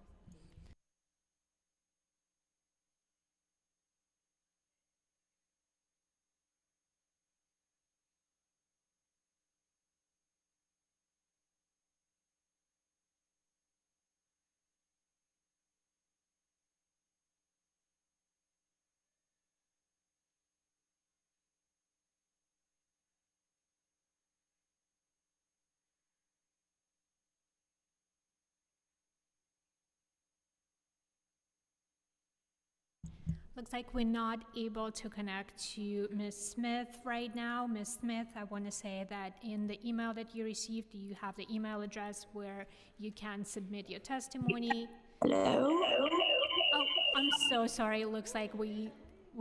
Looks like we're not able to connect to Ms. Smith right now. Ms. Smith, I want to say that in the email that you received, you have the email address where you can submit your testimony. Hello? Oh, I'm so sorry. It looks like we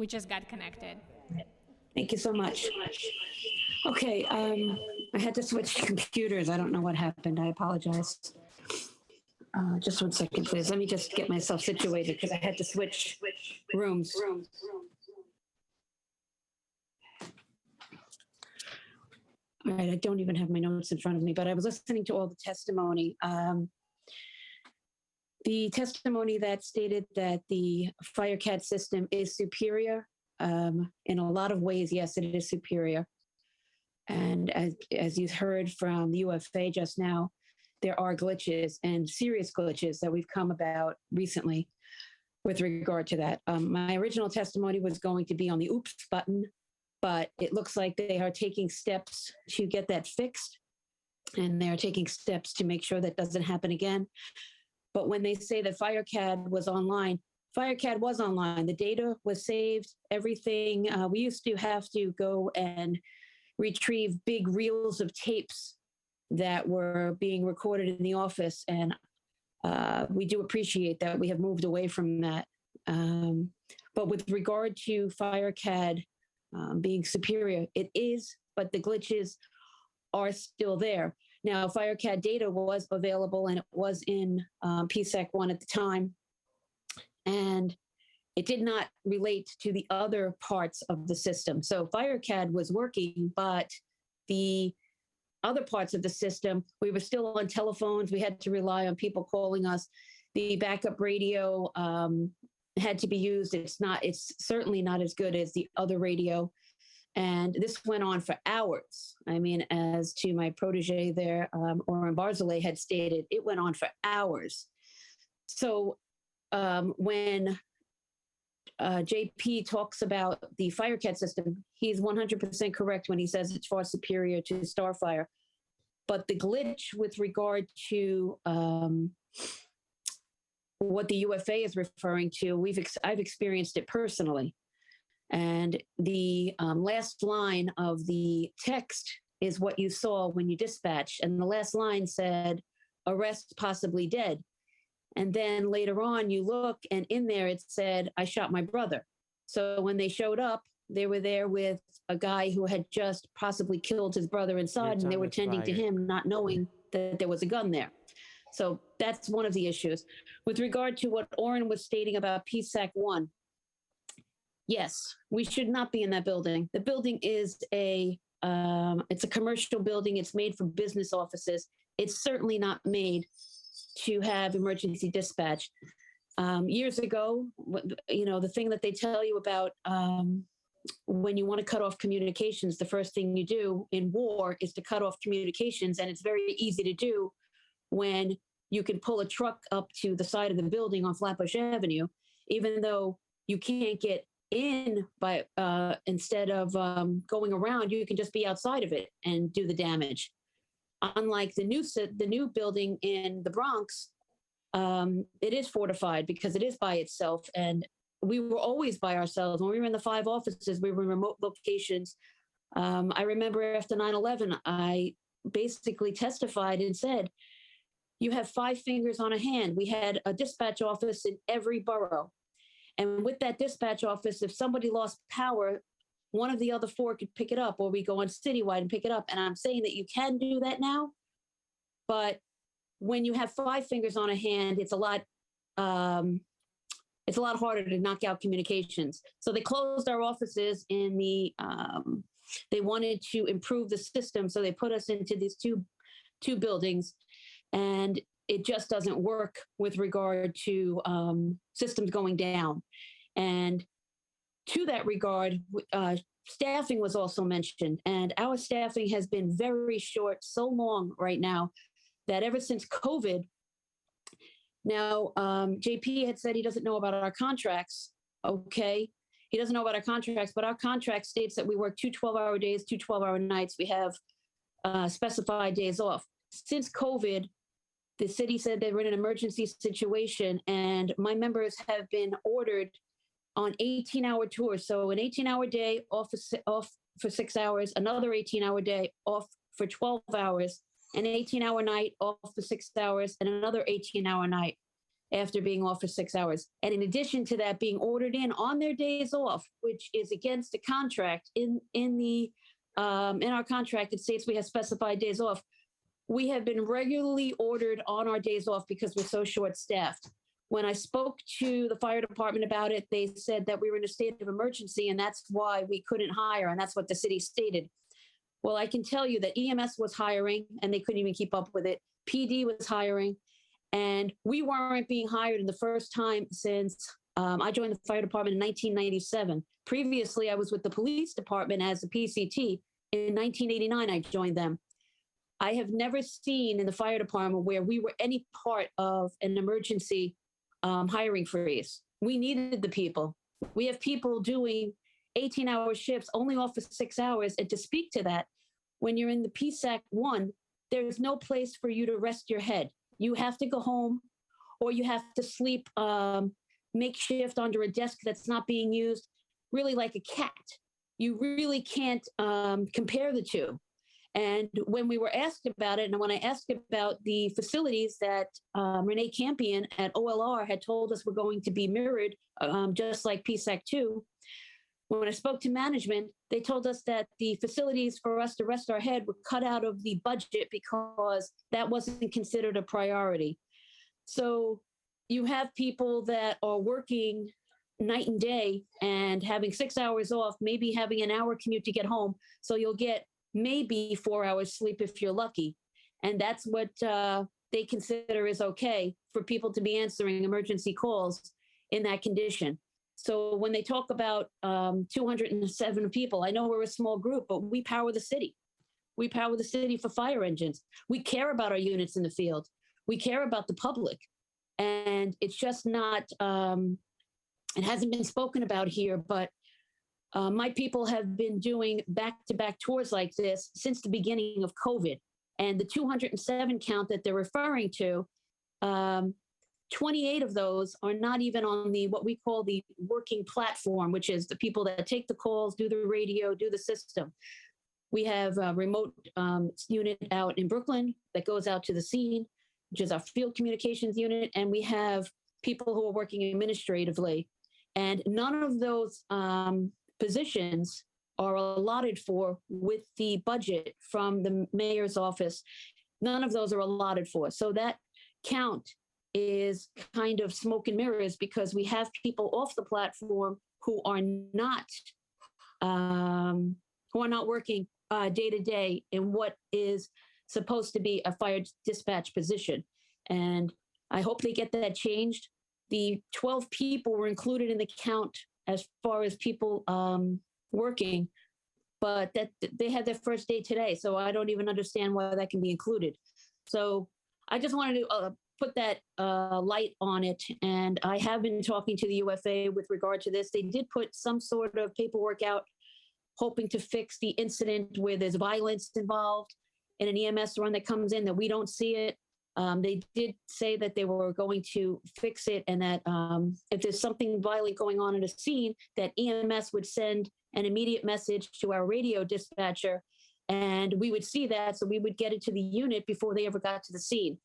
just got connected. Thank you so much. Okay, I had to switch computers. I don't know what happened. I apologize. Just 1 second, please. Let me just get myself situated because I had to switch rooms. All right, I don't even have my notes in front of me, but I was listening to all the testimony. The testimony that stated that the FireCAD system is superior. In a lot of ways, yes, it is superior. And as you heard from the UFA just now, there are glitches and serious glitches that we've come about recently with regard to that. My original testimony was going to be on the oops button, but it looks like they are taking steps to get that fixed, and they're taking steps to make sure that doesn't happen again. But when they say that FireCAD was online, FireCAD was online. The data was saved, everything. We used to have to go and retrieve big reels of tapes that were being recorded in the office. And we do appreciate that we have moved away from that. But with regard to FireCAD being superior, it is, but the glitches are still there. Now, FireCAD data was available and it was in PSAC 1 at the time. And it did not relate to the other parts of the system. So FireCAD was working, but the other parts of the system, we were still on telephones. We had to rely on people calling us. The backup radio had to be used. It's certainly not as good as the other radio. And this went on for hours. I mean, as to my protege there, Oren Barzilay had stated, it went on for hours. So when JP talks about the FireCAD system, he's 100% correct when he says it's far superior to Starfire. But the glitch with regard to what the UFA is referring to, I've experienced it personally. And the last line of the text is what you saw when you dispatched. And the last line said, arrest possibly dead. And then later on, you look, and in there it said, I shot my brother. So when they showed up, they were there with a guy who had just possibly killed his brother inside, and they were tending to him, not knowing that there was a gun there. So that's one of the issues. With regard to what Oren was stating about PSAC 1, yes, we should not be in that building. The building is it's a commercial building. It's made for business offices. It's certainly not made to have emergency dispatch. Years ago, the thing that they tell you about when you want to cut off communications, the first thing you do in war is to cut off communications. And it's very easy to do when you can pull a truck up to the side of the building on Flatbush Avenue, even though you can't get in by instead of going around, you can just be outside of it and do the damage. Unlike the new building in the Bronx, it is fortified because it is by itself, and we were always by ourselves. When we were in the 5 offices, we were in remote locations. I remember after 9/11, I basically testified and said, you have 5 fingers on a hand. We had a dispatch office in every borough. And with that dispatch office, if somebody lost power, one of the other 4 could pick it up, or we go on citywide and pick it up. And I'm saying that you can do that now, but when you have 5 fingers on a hand, it's a lot harder to knock out communications. So they closed our offices in the, they wanted to improve the system. So they put us into these two buildings, and it just doesn't work with regard to systems going down. And to that regard, staffing was also mentioned, and our staffing has been very short so long right now that ever since COVID, now JP had said he doesn't know about our contracts. Okay, he doesn't know about our contracts, but our contract states that we work 2 12-hour days, 2 12-hour nights. We have specified days off. Since COVID, the city said they were in an emergency situation, and my members have been ordered on 18-hour tours. So an 18-hour day off for 6 hours, another 18-hour day off for 12 hours, an 18-hour night off for 6 hours, and another 18-hour night after being off for 6 hours. And in addition to that, being ordered in on their days off, which is against the contract. In our contract, it states we have specified days off. We have been regularly ordered on our days off because we're so short-staffed. When I spoke to the fire department about it, they said that we were in a state of emergency, and that's why we couldn't hire, and that's what the city stated. Well, I can tell you that EMS was hiring, and they couldn't even keep up with it. PD was hiring, and we weren't being hired in the first time since I joined the fire department in 1997. Previously, I was with the police department as a PCT. In 1989, I joined them. I have never seen in the fire department where we were any part of an emergency hiring freeze. We needed the people. We have people doing 18-hour shifts, only off for 6 hours. And to speak to that, when you're in the PSAC 1, there's no place for you to rest your head. You have to go home, or you have to sleep makeshift under a desk that's not being used, really like a cat. You really can't compare the two. And when we were asked about it, and when I asked about the facilities that Renee Campion at OLR had told us were going to be mirrored, just like PSAC 2, when I spoke to management, they told us that the facilities for us to rest our head were cut out of the budget because that wasn't considered a priority. So you have people that are working night and day and having 6 hours off, maybe having an hour commute to get home. So you'll get maybe 4 hours sleep if you're lucky. And that's what they consider is okay for people to be answering emergency calls in that condition. So when they talk about 207 people, I know we're a small group, but we power the city. We power the city for fire engines. We care about our units in the field. We care about the public. And it's just not, it hasn't been spoken about here, but my people have been doing back-to-back tours like this since the beginning of COVID. And the 207 count that they're referring to, 28 of those are not even on the what we call the working platform, which is the people that take the calls, do the radio, do the system. We have a remote unit out in Brooklyn that goes out to the scene, which is our field communications unit, and we have people who are working administratively. And none of those positions are allotted for with the budget from the mayor's office. None of those are allotted for. So that count is kind of smoke and mirrors because we have people off the platform who are not working day to day in what is supposed to be a fire dispatch position. And I hope they get that changed. The 12 people were included in the count as far as people working, but that they had their first day today. So I don't even understand why that can be included. So I just wanted to put that light on it. And I have been talking to the UFA with regard to this. They did put some sort of paperwork out hoping to fix the incident where there's violence involved in an EMS run that comes in that we don't see it. They did say that they were going to fix it, and that if there's something violent going on in a scene, that EMS would send an immediate message to our radio dispatcher, and we would see that, so we would get it to the unit before they ever got to the scene.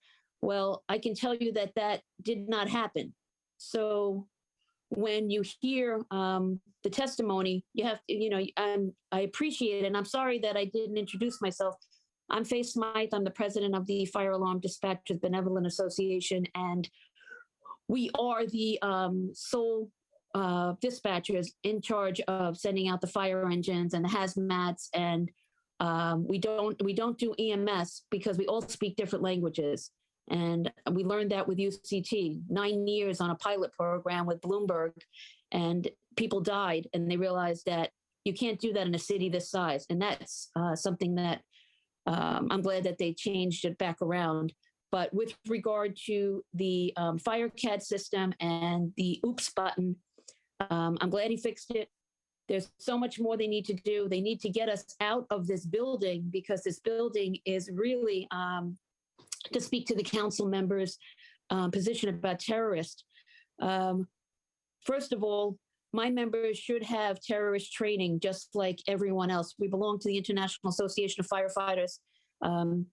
Well, I can tell you that that did not happen. So when you hear the testimony, you have to, I appreciate it, and I'm sorry that I didn't introduce myself. I'm Faye Smythe. I'm the president of the Fire Alarm Dispatchers Benevolent Association, and we are the sole dispatchers in charge of sending out the fire engines and the hazmats, and we don't do EMS because we all speak different languages. And we learned that with UCT, 9 years on a pilot program with Bloomberg, and people died, and they realized that you can't do that in a city this size. And that's something that I'm glad that they changed it back around. But with regard to the FireCAD system and the oops button, I'm glad he fixed it. There's so much more they need to do. They need to get us out of this building, because this building is really, to speak to the council members' position about terrorists. First of all, my members should have terrorist training just like everyone else. We belong to the International Association of Firefighters.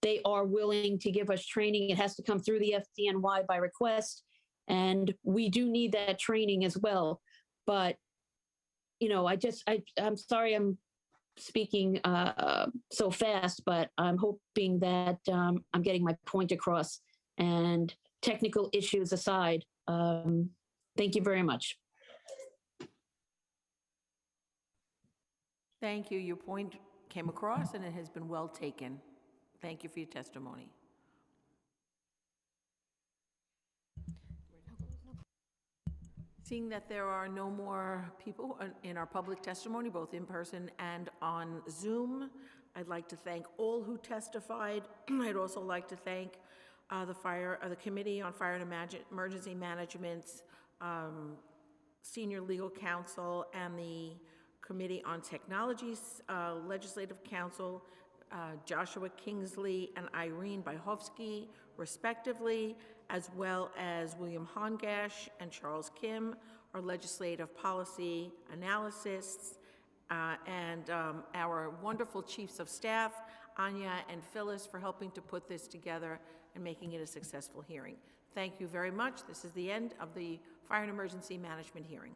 They are willing to give us training. It has to come through the FDNY by request, and we do need that training as well. But, I'm sorry I'm speaking so fast, but I'm hoping that I'm getting my point across. And technical issues aside, thank you very much. Thank you. Your point came across, and it has been well taken. Thank you for your testimony. Seeing that there are no more people in our public testimony, both in person and on Zoom, I'd like to thank all who testified. I'd also like to thank the Committee on Fire and Emergency Management's Senior Legal Counsel and the Committee on Technology's Legislative Counsel, Joshua Kingsley and Irene Byhovsky, respectively, as well as William Hongash and Charles Kim, our legislative policy analysts, and our wonderful chiefs of staff, Anya and Phyllis, for helping to put this together and making it a successful hearing. Thank you very much. This is the end of the Fire and Emergency Management hearing.